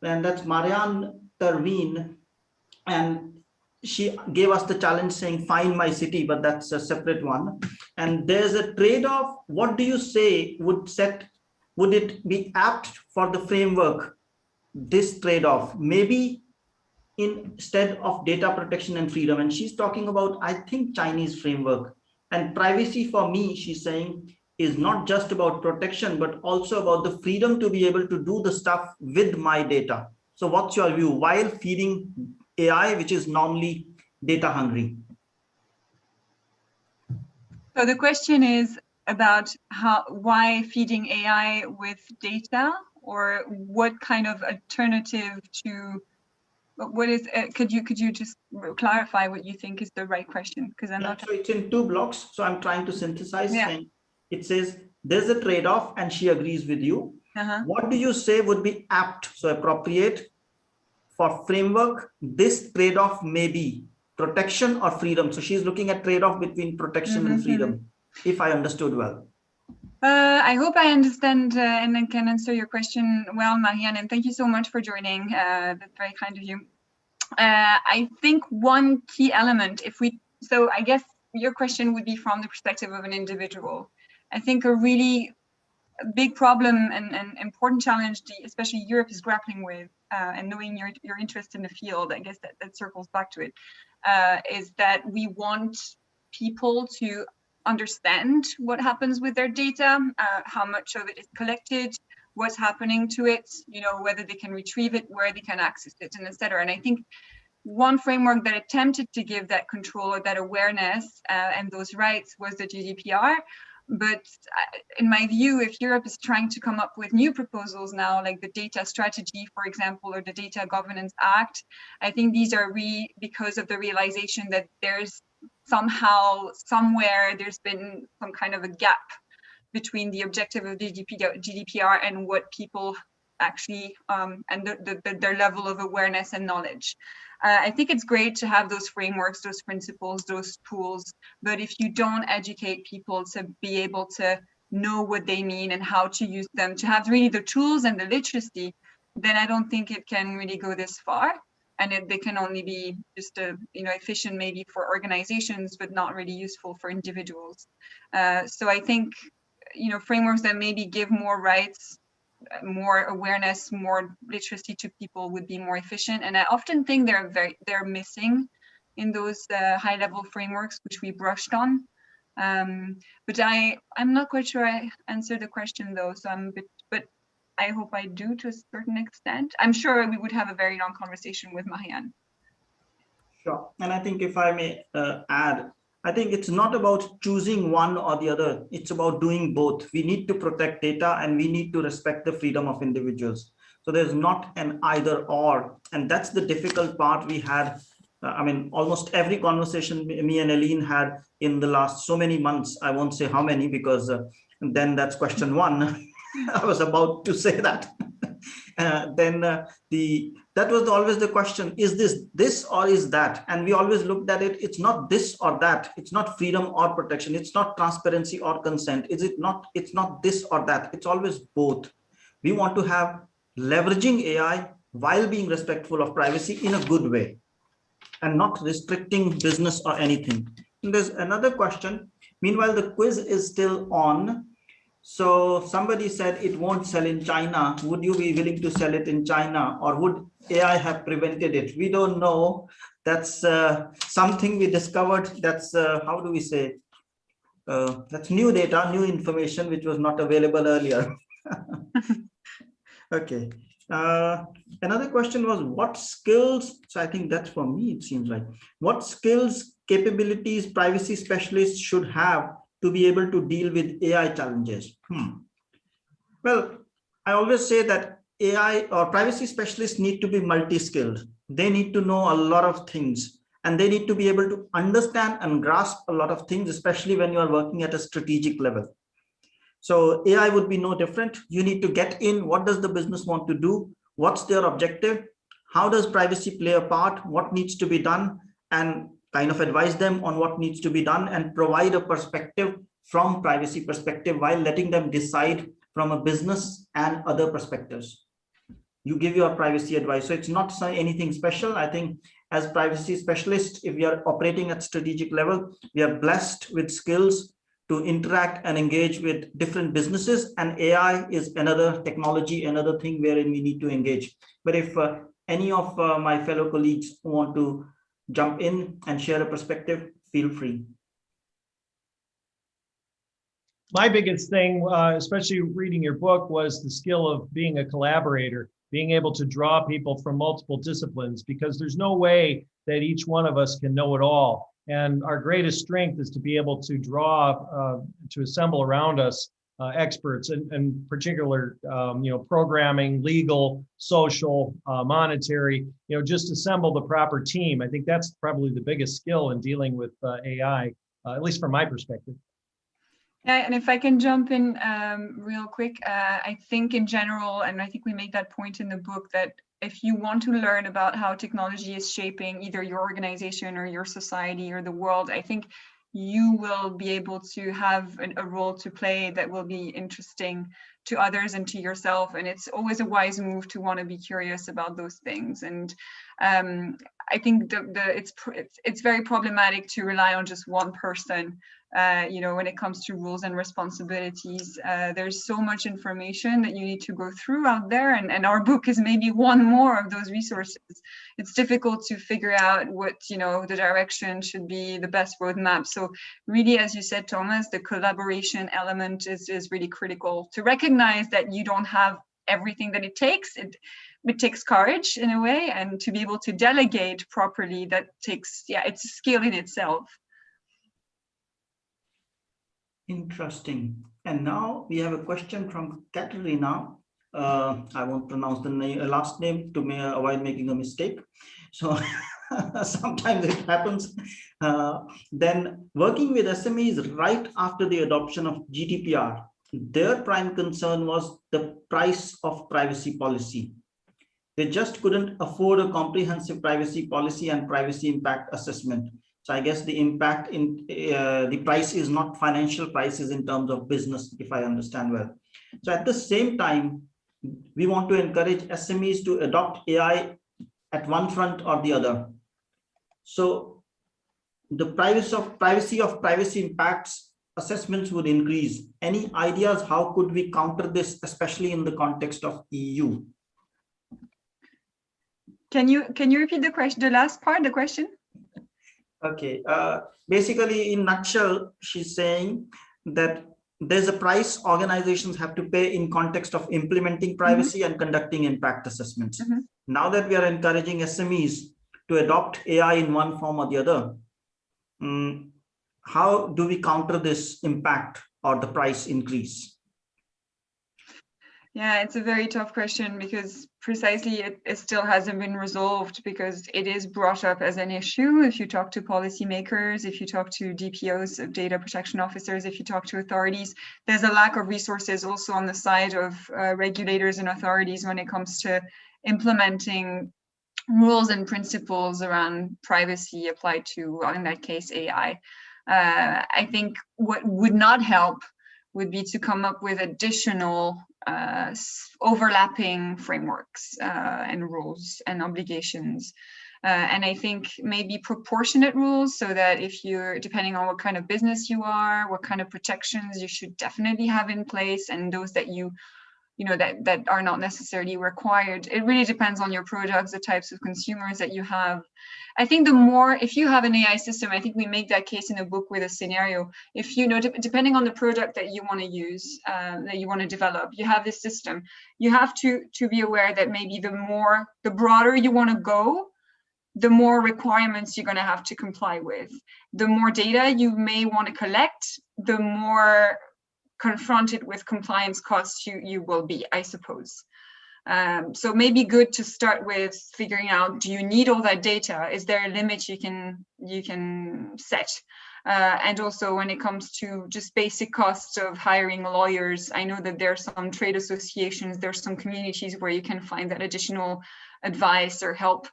and that's Marianne Terween, and she gave us the challenge saying, find my city, but that's a separate one. And there's a trade-off. What do you say would it be apt for the framework, this trade-off? Maybe instead of data protection and freedom. And she's talking about, I think, Chinese framework. And privacy for me, she's saying, is not just about protection, but also about the freedom to be able to do the stuff with my data. So what's your view while feeding AI, which is normally data hungry?
So the question is about why feeding AI with data, or what kind of alternative to what is? Could you just clarify what you think is the right question? Because I'm not.
So it's in 2 blocks. So I'm trying to synthesize.
Yeah.
It says there's a trade-off, and she agrees with you. What do you say would be apt, so appropriate for framework? This trade-off may be protection or freedom. So she's looking at trade-off between protection and freedom, if I understood well.
I hope I understand and then can answer your question well, Marianne, and thank you so much for joining. That's very kind of you. I think one key element, so I guess your question would be from the perspective of an individual. I think a really big problem and important challenge, especially Europe is grappling with, and knowing your interest in the field, I guess that circles back to it, is that we want people to understand what happens with their data, how much of it is collected, what's happening to it, whether they can retrieve it, where they can access it, and etc. And I think one framework that attempted to give that control or that awareness and those rights was the GDPR. But in my view, if Europe is trying to come up with new proposals now, like the data strategy, for example, or the Data Governance Act, I think these are because of the realization that there's somehow, somewhere, there's been some kind of a gap between the objective of GDPR and what people actually, and their level of awareness and knowledge. I think it's great to have those frameworks, those principles, those tools, but if you don't educate people to be able to know what they mean and how to use them, to have really the tools and the literacy, then I don't think it can really go this far. And they can only be just efficient maybe for organizations, but not really useful for individuals. So I think frameworks that maybe give more rights more awareness, more literacy to people would be more efficient. And I often think they're missing in those high-level frameworks which we brushed on. But I'm not quite sure I answered the question though, so but I hope I do to a certain extent. I'm sure we would have a very long conversation with Marianne.
Sure. And I think if I may add, I think it's not about choosing one or the other. It's about doing both. We need to protect data and we need to respect the freedom of individuals. So there's not an either or. And that's the difficult part we had. I mean, almost every conversation me and Eline had in the last so many months. I won't say how many because then that's question one. I was about to say that. That was always the question, is this or is that? And we always looked at it, it's not this or that, it's not freedom or protection, it's not transparency or consent, it's not this or that, it's always both. We want to have leveraging AI while being respectful of privacy in a good way and not restricting business or anything. And there's another question. Meanwhile, the quiz is still on. So somebody said it won't sell in China. Would you be willing to sell it in China, or would AI have prevented it? We don't know. That's something we discovered. That's how do we say? That's new data, new information, which was not available earlier. Okay. Another question was what skills? So I think that's for me, it seems like. What skills, capabilities, privacy specialists should have to be able to deal with AI challenges? Well, I always say that AI or privacy specialists need to be multi-skilled. They need to know a lot of things, and they need to be able to understand and grasp a lot of things, especially when you are working at a strategic level. So AI would be no different. You need to get in, what does the business want to do? What's their objective? How does privacy play a part? What needs to be done? And kind of advise them on what needs to be done and provide a perspective from privacy perspective while letting them decide from a business and other perspectives. You give your privacy advice. So it's not anything special. I think as privacy specialists, if we are operating at strategic level, we are blessed with skills to interact and engage with different businesses, and AI is another technology, another thing wherein we need to engage. But if any of my fellow colleagues want to jump in and share a perspective, feel free.
My biggest thing, especially reading your book, was the skill of being a collaborator, being able to draw people from multiple disciplines, because there's no way that each one of us can know it all. And our greatest strength is to be able to draw, to assemble around us experts, and particular, programming, legal, social, monetary, just assemble the proper team. I think that's probably the biggest skill in dealing with AI, at least from my perspective.
Yeah, and if I can jump in real quick, I think in general, and I think we make that point in the book, that if you want to learn about how technology is shaping either your organization or your society or the world, I think you will be able to have a role to play that will be interesting to others and to yourself. And it's always a wise move to want to be curious about those things. And I think it's very problematic to rely on just one person. When it comes to rules and responsibilities, there's so much information that you need to go through out there, and our book is maybe one more of those resources. It's difficult to figure out what the direction should be, the best roadmap. So really, as you said, Thomas, the collaboration element is really critical to recognize that you don't have everything that it takes. It takes courage in a way, and to be able to delegate properly, that takes, it's a skill in itself.
Interesting. And now we have a question from Katerina. I won't pronounce the last name to avoid making a mistake. So sometimes it happens. Then working with SMEs right after the adoption of GDPR, their prime concern was the price of privacy policy. They just couldn't afford a comprehensive privacy policy and privacy impact assessment. So I guess the impact in the price is not financial prices in terms of business, if I understand well. So at the same time, we want to encourage SMEs to adopt AI at one front or the other. So the privacy impacts assessments would increase. Any ideas how could we counter this, especially in the context of EU?
Can you repeat the question, the last part, the question?
Okay, basically in nutshell, she's saying that there's a price organizations have to pay in context of implementing privacy and conducting impact assessments. Now that we are encouraging SMEs to adopt AI in one form or the other, how do we counter this impact or the price increase?
Yeah, it's a very tough question because precisely it still hasn't been resolved, because it is brought up as an issue. If you talk to policymakers, if you talk to DPOs, of data protection officers, if you talk to authorities, there's a lack of resources also on the side of regulators and authorities when it comes to implementing rules and principles around privacy applied to, in that case, AI. I think what would not help would be to come up with additional overlapping frameworks and rules and obligations. And I think maybe proportionate rules, so that if you're, depending on what kind of business you are, what kind of protections you should definitely have in place, and those that you know, that are not necessarily required. It really depends on your products, the types of consumers that you have. I think the more, if you have an AI system, I think we make that case in a book with a scenario. If you know, depending on the product that you want to use, that you want to develop, you have this system. You have to be aware that maybe the broader you want to go, the more requirements you're going to have to comply with. The more data you may want to collect, the more confronted with compliance costs you will be, I suppose. So maybe good to start with figuring out, do you need all that data? Is there a limit you can set? And also when it comes to just basic costs of hiring lawyers, I know that there are some trade associations, there's some communities where you can find that additional advice or help,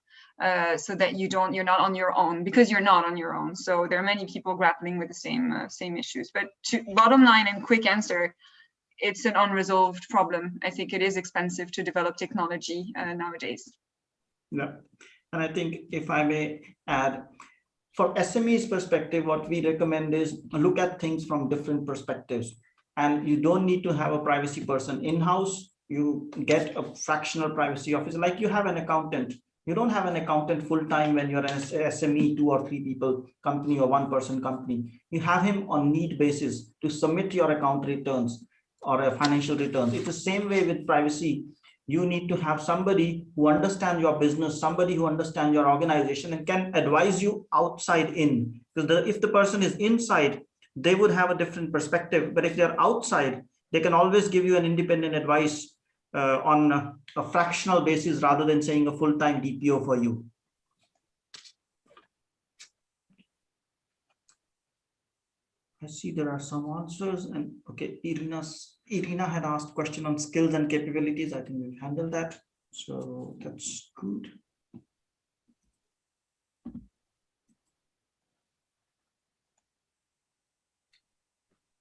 so that you're not on your own, because you're not on your own. So there are many people grappling with the same issues. But bottom line and quick answer, it's an unresolved problem. I think it is expensive to develop technology nowadays.
Yeah, and I think if I may add, for SMEs perspective, what we recommend is look at things from different perspectives. And you don't need to have a privacy person in-house. You get a fractional privacy officer, like you have an accountant. You don't have an accountant full-time when you're an SME, 2 or 3 people company or 1-person company. You have him on need basis to submit your account returns or a financial returns. It's the same way with privacy. You need to have somebody who understands your business, somebody who understands your organization and can advise you outside in. Because if the person is inside, they would have a different perspective. But if they're outside, they can always give you an independent advice on a fractional basis rather than saying a full-time DPO for you. I see there are some answers, and okay, Irina had asked a question on skills and capabilities. I think we've handled that, so that's good.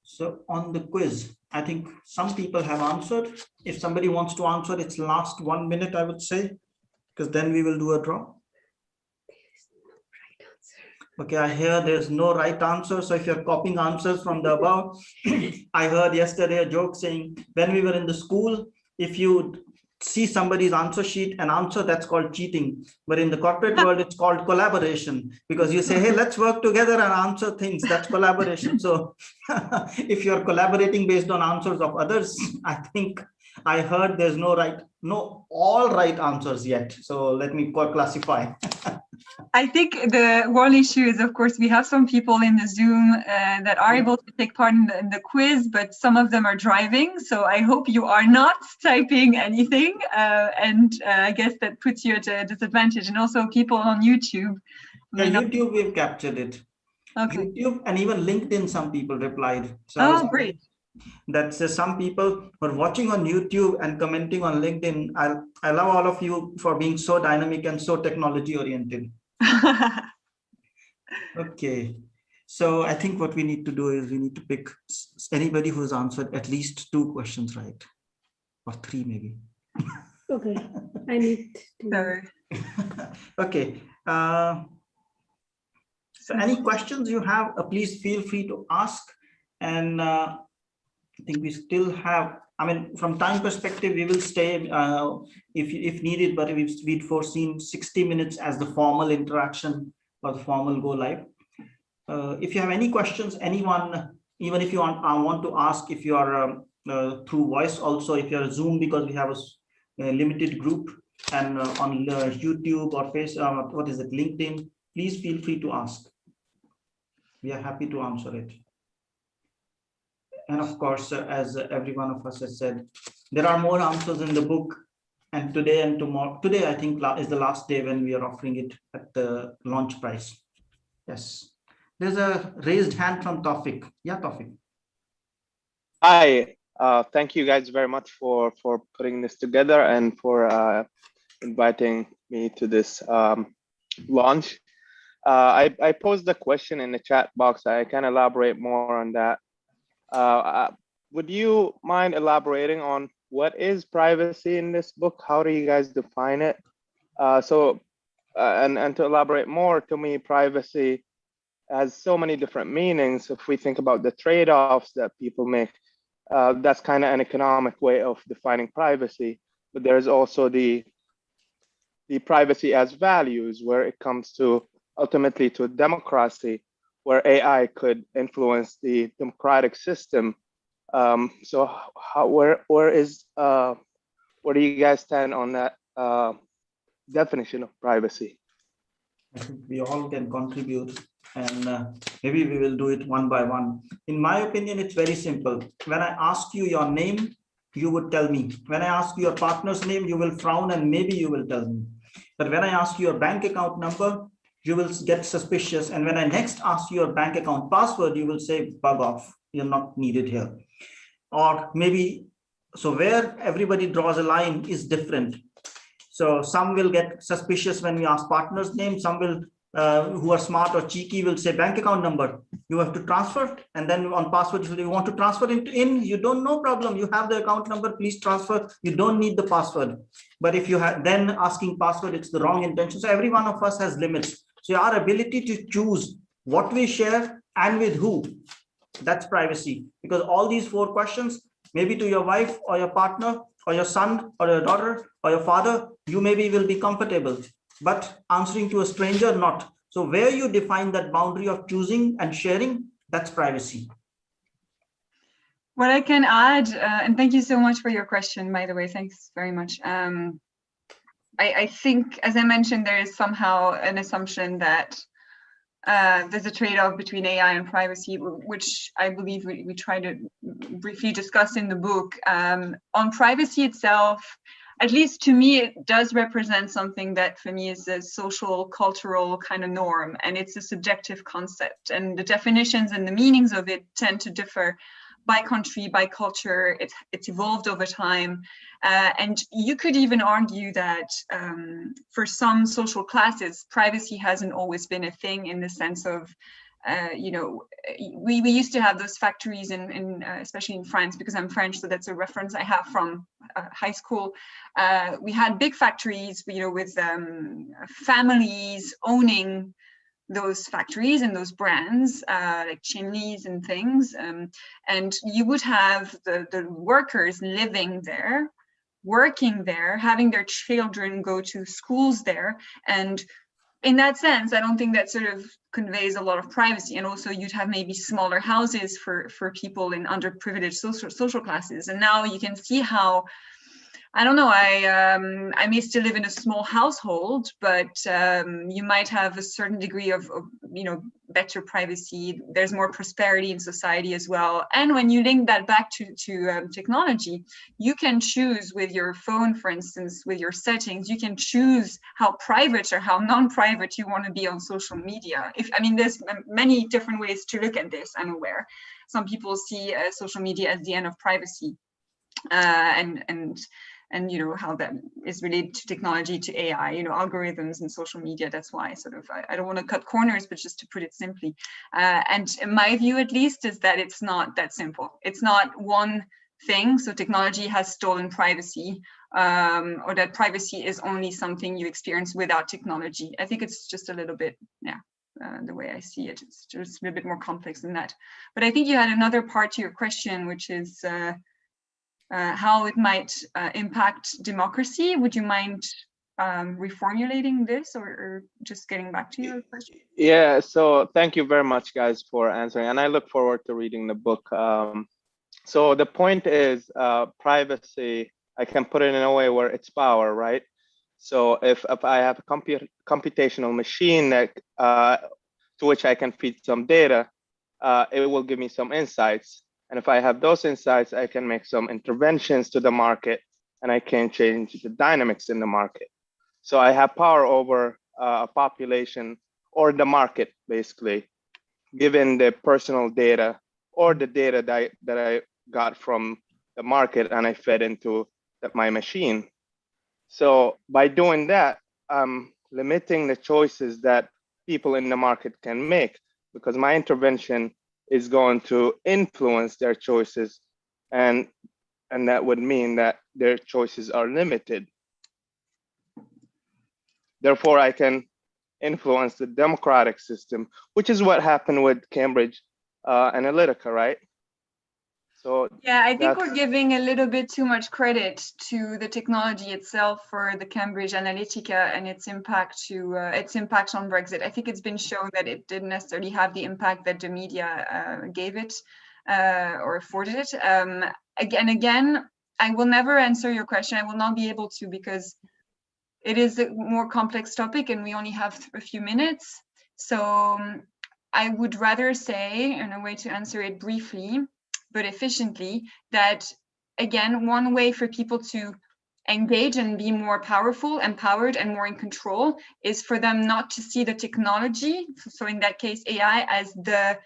So on the quiz, I think some people have answered. If somebody wants to answer, it's last 1 minute, I would say, because then we will do a draw. Okay, I hear there's no right answer. So if you're copying answers from the above, I heard yesterday a joke saying when we were in the school, if you see somebody's answer sheet and answer, that's called cheating. But in the corporate world, it's called collaboration, because you say, hey, let's work together and answer things. That's collaboration. So if you're collaborating based on answers of others, I think I heard there's no all right answers yet. So let me classify.
I think the one issue is, of course, we have some people in the Zoom that are able to take part in the quiz, but some of them are driving. So I hope you are not typing anything. I guess that puts you at a disadvantage. And also people on YouTube.
Yeah, YouTube, we've captured it.
Okay.
YouTube and even LinkedIn, some people replied.
So great.
That says some people were watching on YouTube and commenting on LinkedIn. I love all of you for being so dynamic and so technology oriented. Okay, so I think what we need to do is we need to pick anybody who's answered at least 2 questions right, or 3 maybe.
Okay, I need to.
Okay, so any questions you have, please feel free to ask. And I think we still have, I mean, from time perspective, we will stay if needed, but we'd foreseen 60 minutes as the formal interaction or the formal go live. If you have any questions, anyone, even if you want to ask, if you are through voice also, if you're Zoom, because we have a limited group, and on YouTube or LinkedIn, please feel free to ask. We are happy to answer it. And of course, as every one of us has said, there are more answers in the book. And today and tomorrow, today I think is the last day when we are offering it at the launch price. Yes. There's a raised hand from Tawfiq. Yeah, Tawfiq.
Hi, thank you guys very much for putting this together and for inviting me to this launch. I posed the question in the chat box. I can elaborate more on that. Would you mind elaborating on what is privacy in this book? How do you guys define it? And to elaborate more, to me, privacy has so many different meanings. If we think about the trade-offs that people make, that's kind of an economic way of defining privacy. But there's also the privacy as values, where it comes to ultimately to democracy, where AI could influence the democratic system. So where do you guys stand on that definition of privacy?
I think we all can contribute, and maybe we will do it one by one. In my opinion, it's very simple. When I ask you your name, you would tell me. When I ask you your partner's name, you will frown and maybe you will tell me. But when I ask you your bank account number, you will get suspicious. And when I next ask you your bank account password, you will say, bug off, you're not needed here. Or maybe, so where everybody draws a line is different. So some will get suspicious when we ask partner's name. Some will, who are smart or cheeky, will say bank account number. You have to transfer. And then on password, you want to transfer in, you don't, no problem. You have the account number, please transfer. You don't need the password. But if you have then asking password, it's the wrong intention. So every one of us has limits. So our ability to choose what we share and with who, that's privacy. Because all these 4 questions, maybe to your wife or your partner or your son or your daughter or your father, you maybe will be comfortable, but answering to a stranger, not. So where you define that boundary of choosing and sharing, that's privacy.
What I can add, and thank you so much for your question, by the way, thanks very much. I think, as I mentioned, there is somehow an assumption that there's a trade-off between AI and privacy, which I believe we try to briefly discuss in the book. On privacy itself, at least to me, it does represent something that for me is a social, cultural kind of norm, and it's a subjective concept. And the definitions and the meanings of it tend to differ by country, by culture. It's evolved over time. And you could even argue that for some social classes, privacy hasn't always been a thing, in the sense of, you know, we used to have those factories especially in France, because I'm French, so that's a reference I have from high school. We had big factories, you know, with families owning those factories and those brands, like chimneys and things. And you would have the workers living there, working there, having their children go to schools there. And in that sense, I don't think that sort of conveys a lot of privacy. And also you'd have maybe smaller houses for people in underprivileged social classes. And now you can see how, I don't know, I may still live in a small household, but you might have a certain degree of, you know, better privacy. There's more prosperity in society as well. And when you link that back to technology, you can choose with your phone, for instance, with your settings, you can choose how private or how non-private you want to be on social media. I mean, there's many different ways to look at this, I'm aware. Some people see social media as the end of privacy. And you know, how that is related to technology, to AI, you know, algorithms and social media. That's why sort of, I don't want to cut corners, but just to put it simply. And in my view, at least, is that it's not that simple. It's not one thing. So technology has stolen privacy, or that privacy is only something you experience without technology. I think it's just a little bit, yeah, the way I see it. It's just a bit more complex than that. But I think you had another part to your question, which is how it might impact democracy. Would you mind reformulating this, or just getting back to your question?
Yeah, so thank you very much, guys, for answering. And I look forward to reading the book. So the point is privacy, I can put it in a way where it's power, right? So if I have a computational machine that to which I can feed some data, it will give me some insights. And if I have those insights, I can make some interventions to the market, and I can change the dynamics in the market. So I have power over a population or the market, basically, given the personal data or the data that I got from the market and I fed into my machine. So by doing that, I'm limiting the choices that people in the market can make, because my intervention is going to influence their choices, and that would mean that their choices are limited. Therefore, I can influence the democratic system, which is what happened with Cambridge Analytica, right? So
yeah, I think we're giving a little bit too much credit to the technology itself for the Cambridge Analytica and its impact on Brexit. I think it's been shown that it didn't necessarily have the impact that the media gave it or afforded it. Again, I will never answer your question. I will not be able to, because it is a more complex topic and we only have a few minutes. So I would rather say, in a way to answer it briefly but efficiently, that again, one way for people to engage and be more powerful, empowered, and more in control is for them not to see the technology, so in that case AI, as the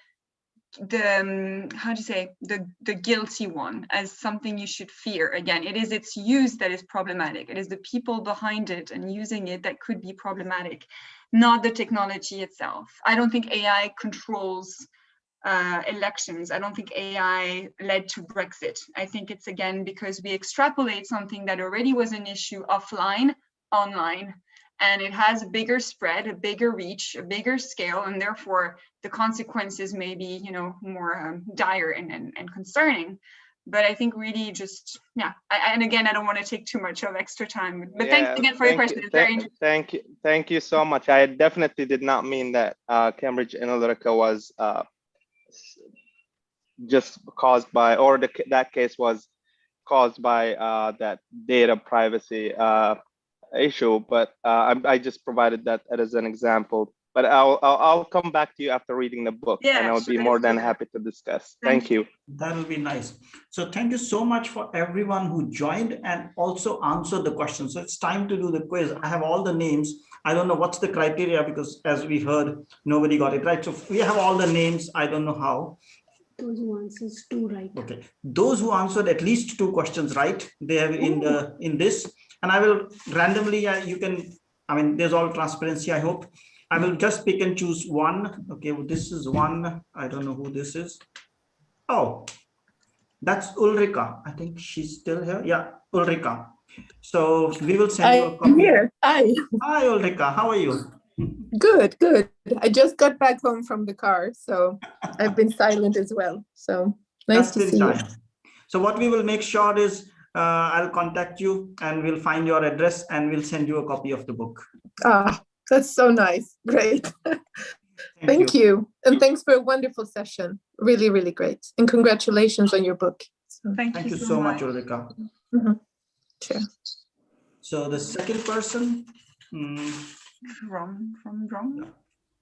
guilty one, as something you should fear. Again, it is its use that is problematic. It is the people behind it and using it that could be problematic, not the technology itself. I don't think AI controls elections. I don't think AI led to Brexit. I think it's, again, because we extrapolate something that already was an issue offline, online, and it has a bigger spread, a bigger reach, a bigger scale, and therefore the consequences may be, more dire and concerning. But I think really just, yeah, and again, I don't want to take too much of extra time, but yeah, thanks again for your question. It's very interesting.
Thank you so much. I definitely did not mean that Cambridge Analytica was just caused by, or that case was caused by that data privacy issue, but I just provided that as an example. But I'll come back to you after reading the book, and I'll be more than happy to discuss. Thank you.
That will be nice. So thank you so much for everyone who joined and also answered the questions. So it's time to do the quiz. I have all the names. I don't know what's the criteria, because as we heard, nobody got it right. So we have all the names. I don't know how.
Those who answered 2 right.
Okay. Those who answered at least 2 questions right, they have in this. And I will randomly, there's all transparency, I hope. I will just pick and choose one. Okay, well, this is one. I don't know who this is. Oh, that's Ulrika. I think she's still here. Yeah, Ulrika. So we will send you a copy.
I'm here. Hi.
Hi, Ulrika. How are you?
Good, good. I just got back home from the car, so I've been silent as well. So nice to see you.
So what we will make sure is I'll contact you and we'll find your address and we'll send you a copy of the book.
Ah, that's so nice. Great. Thank you. And thanks for a wonderful session. Really, really great. And congratulations on your book. So.
Thank you so much, Ulrika.
Mm-hmm. Sure.
So the second person.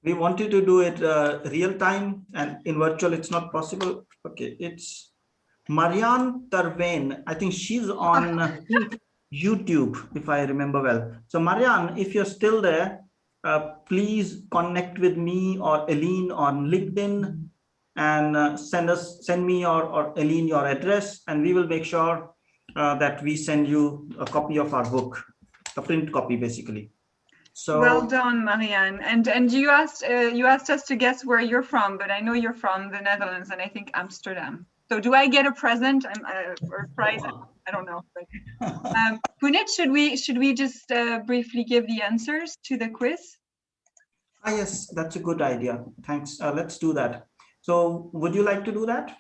We wanted to do it real time, and in virtual it's not possible. Okay, it's Marianne Tarvain. I think she's on YouTube, if I remember well. So Marianne, if you're still there, please connect with me or Eline on LinkedIn and send me or Eline your address, and we will make sure that we send you a copy of our book, a print copy basically. So
well done, Marianne. And you asked us to guess where you're from, but I know you're from the Netherlands, and I think Amsterdam. So do I get a present or a prize? I don't know. Punit, should we just briefly give the answers to the quiz?
Yes, that's a good idea. Thanks. Let's do that. So would you like to do that?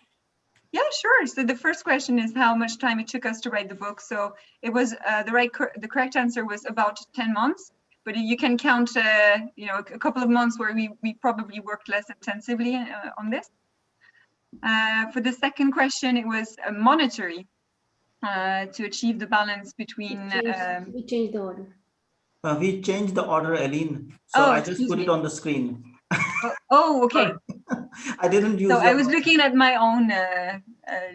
Yeah, sure. So the first question is how much time it took us to write the book. So it was the correct answer was about 10 months, but you can count a couple of months where we probably worked less intensively on this. For the second question, it was monetary to achieve the balance between.
We changed the order.
We changed the order, Eline. So I just put
me.
it on the screen.
Okay.
I didn't use.
So I was looking at my own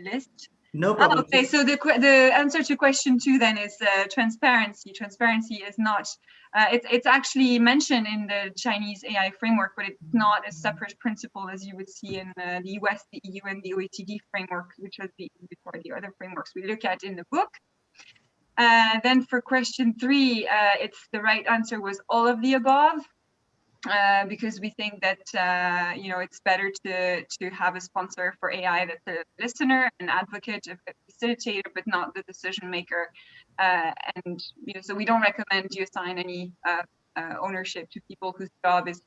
list.
No problem.
Okay, so the answer to question 2 then is transparency. Transparency is not. It's actually mentioned in the Chinese AI framework, but it's not a separate principle as you would see in the US, the EU, and the OECD framework, which was before the other frameworks we look at in the book. Then for question 3, it's the right answer was all of the above. Because we think that it's better to have a sponsor for AI that's a listener, an advocate, a facilitator, but not the decision maker. And so we don't recommend you assign any ownership to people whose job is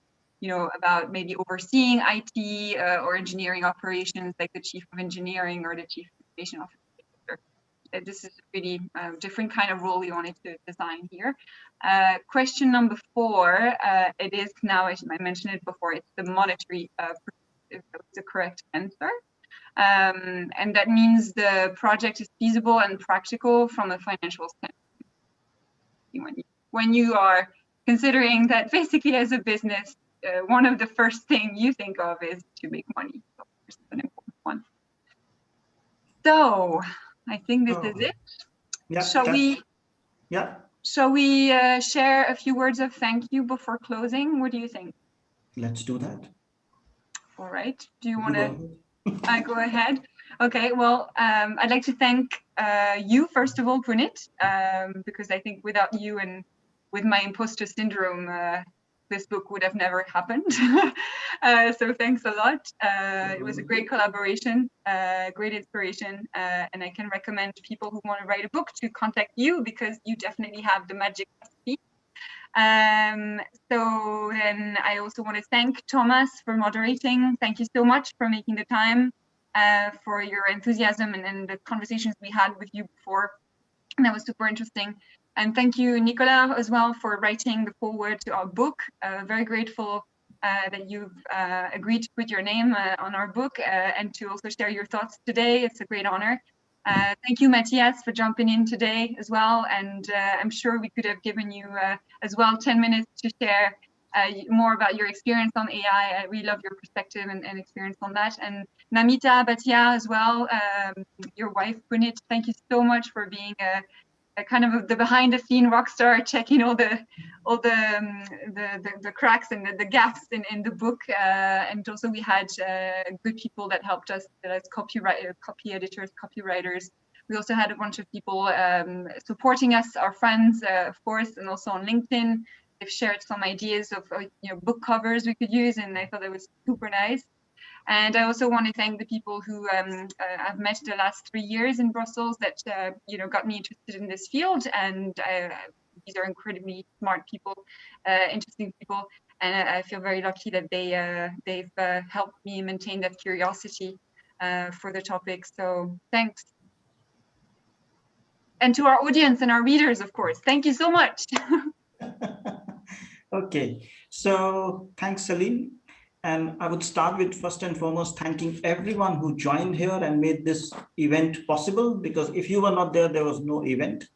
about maybe overseeing IT or engineering operations, like the chief of engineering or the chief information officer. This is a really different kind of role we wanted to design here. Question number 4, it is now, I mentioned it before, it's the monetary, it's the correct answer. And that means the project is feasible and practical from a financial standpoint. When you are considering that basically as a business, one of the first things you think of is to make money. So it's an important one. So I think this is it.
Yeah.
Shall we share a few words of thank you before closing? What do you think?
Let's do that.
All right. Do you want to? I go ahead. Okay. Well, I'd like to thank you first of all, Punit, because I think without you and with my imposter syndrome, this book would have never happened. So thanks a lot. It was a great collaboration, great inspiration, and I can recommend people who want to write a book to contact you because you definitely have the magic recipe. So then I also want to thank Thomas for moderating. Thank you so much for making the time, for your enthusiasm and the conversations we had with you before. And that was super interesting. And thank you, Nicola, as well, for writing the foreword to our book. Very grateful that you've agreed to put your name on our book and to also share your thoughts today. It's a great honor. Thank you, Mathias, for jumping in today as well. And I'm sure we could have given you as well 10 minutes to share more about your experience on AI. I really love your perspective and experience on that. And Nicola Bhatia as well, your wife, Punit, thank you so much for being a kind of the behind-the-scene rock star, checking all the cracks and the gaps in the book. And also we had good people that helped us, as copy editors, copywriters. We also had a bunch of people supporting us, our friends, of course, and also on LinkedIn. They've shared some ideas of book covers we could use, and I thought that was super nice. And I also want to thank the people who I've met the last 3 years in Brussels that got me interested in this field. And these are incredibly smart people, interesting people, and I feel very lucky that they've helped me maintain that curiosity for the topic. So thanks. And to our audience and our readers, of course, thank you so much.
Okay, so thanks, Eline. And I would start with first and foremost thanking everyone who joined here and made this event possible, because if you were not there, there was no event.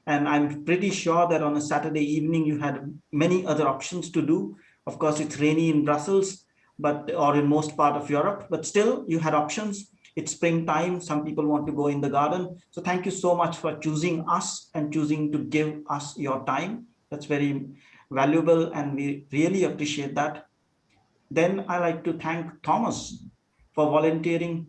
And I'm pretty sure that on a Saturday evening, you had many other options to do. Of course, it's rainy in Brussels, or in most part of Europe, but still you had options. It's springtime. Some people want to go in the garden. So thank you so much for choosing us and choosing to give us your time. That's very valuable, and we really appreciate that. Then I like to thank Thomas for volunteering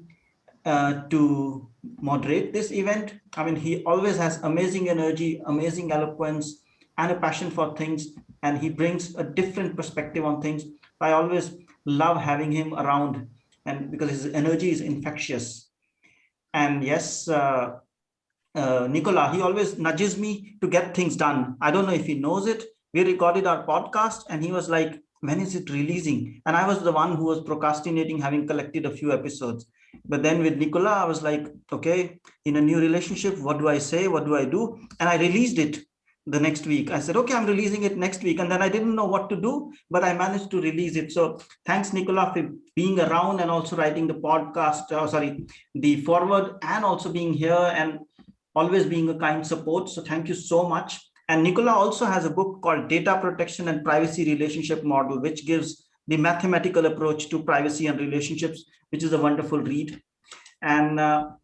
to moderate this event. I mean, he always has amazing energy, amazing eloquence, and a passion for things, and he brings a different perspective on things. I always love having him around, and because his energy is infectious. And yes, Nicola, he always nudges me to get things done. I don't know if he knows it. We recorded our podcast and he was like, when is it releasing? And I was the one who was procrastinating, having collected a few episodes. But then with Nicola, I was like, okay, in a new relationship, what do I say? What do I do? And I released it the next week. I said, okay, I'm releasing it next week. And then I didn't know what to do, but I managed to release it. So thanks, Nicola, for being around and also writing the podcast, the forward, and also being here and always being a kind support. So thank you so much. And Nicola also has a book called Data Protection and Privacy Relationship Model, which gives the mathematical approach to privacy and relationships, which is a wonderful read. And how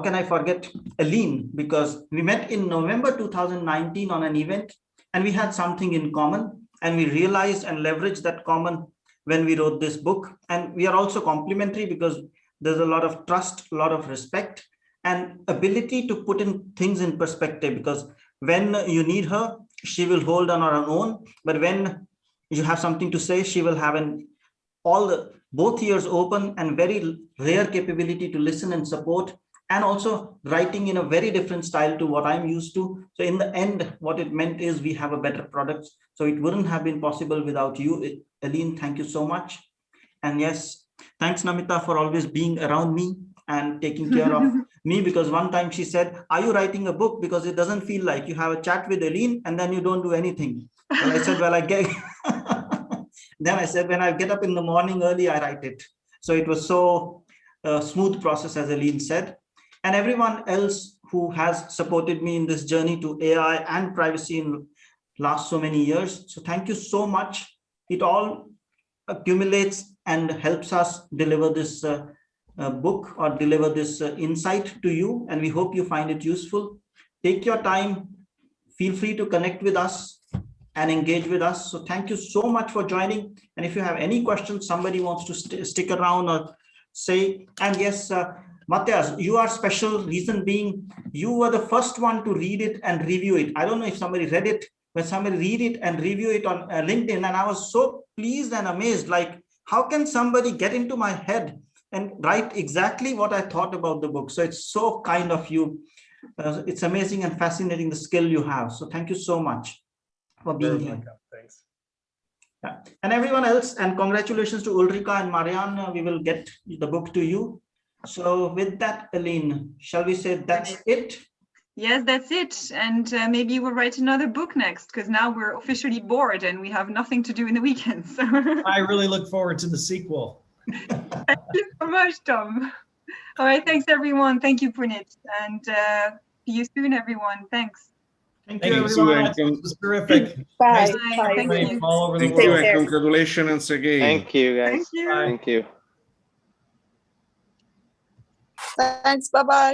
can I forget Eline? Because we met in November 2019 on an event, and we had something in common, and we realized and leveraged that common when we wrote this book. And we are also complementary because there's a lot of trust, a lot of respect, and ability to put in things in perspective, because when you need her, she will hold on her own. But when you have something to say, she will have both ears open and very rare capability to listen and support, and also writing in a very different style to what I'm used to. So in the end, what it meant is we have a better product. So it wouldn't have been possible without you, Eline. Thank you so much. And yes, thanks, Namita, for always being around me and taking care of me, because one time she said, are you writing a book? Because it doesn't feel like you have a chat with Eline and then you don't do anything. Well, I said, well, then I said, when I get up in the morning early, I write it. So it was so smooth process, as Eline said. And everyone else who has supported me in this journey to AI and privacy in last so many years. So thank you so much. It all accumulates and helps us deliver this book or deliver this insight to you. And we hope you find it useful. Take your time. Feel free to connect with us and engage with us. So thank you so much for joining. And if you have any questions, somebody wants to stick around or say, and yes, Mathias, you are special. Reason being, you were the first one to read it and review it. I don't know if somebody read it, but somebody read it and review it on LinkedIn. And I was so pleased and amazed, like, how can somebody get into my head and write exactly what I thought about the book? So it's so kind of you. It's amazing and fascinating, the skill you have. So thank you so much for being here.
Thanks.
Yeah. And everyone else, and congratulations to Ulrika and Marianne. We will get the book to you. So with that, Eline, shall we say that's it?
Yes, that's it. And maybe we'll write another book next, because now we're officially bored and we have nothing to do in the weekends.
I really look forward to the sequel.
Thank you so much, Tom. All right, thanks everyone. Thank you, Punit. And see you soon, everyone. Thanks.
Thank you, everyone. This was terrific.
Bye.
Nice to
Bye.
meet
Thank
you
you.
all over the
Thank you
world.
and congratulations again.
Thank you, guys.
Thank you.
Thank you.
Thanks. Bye-bye.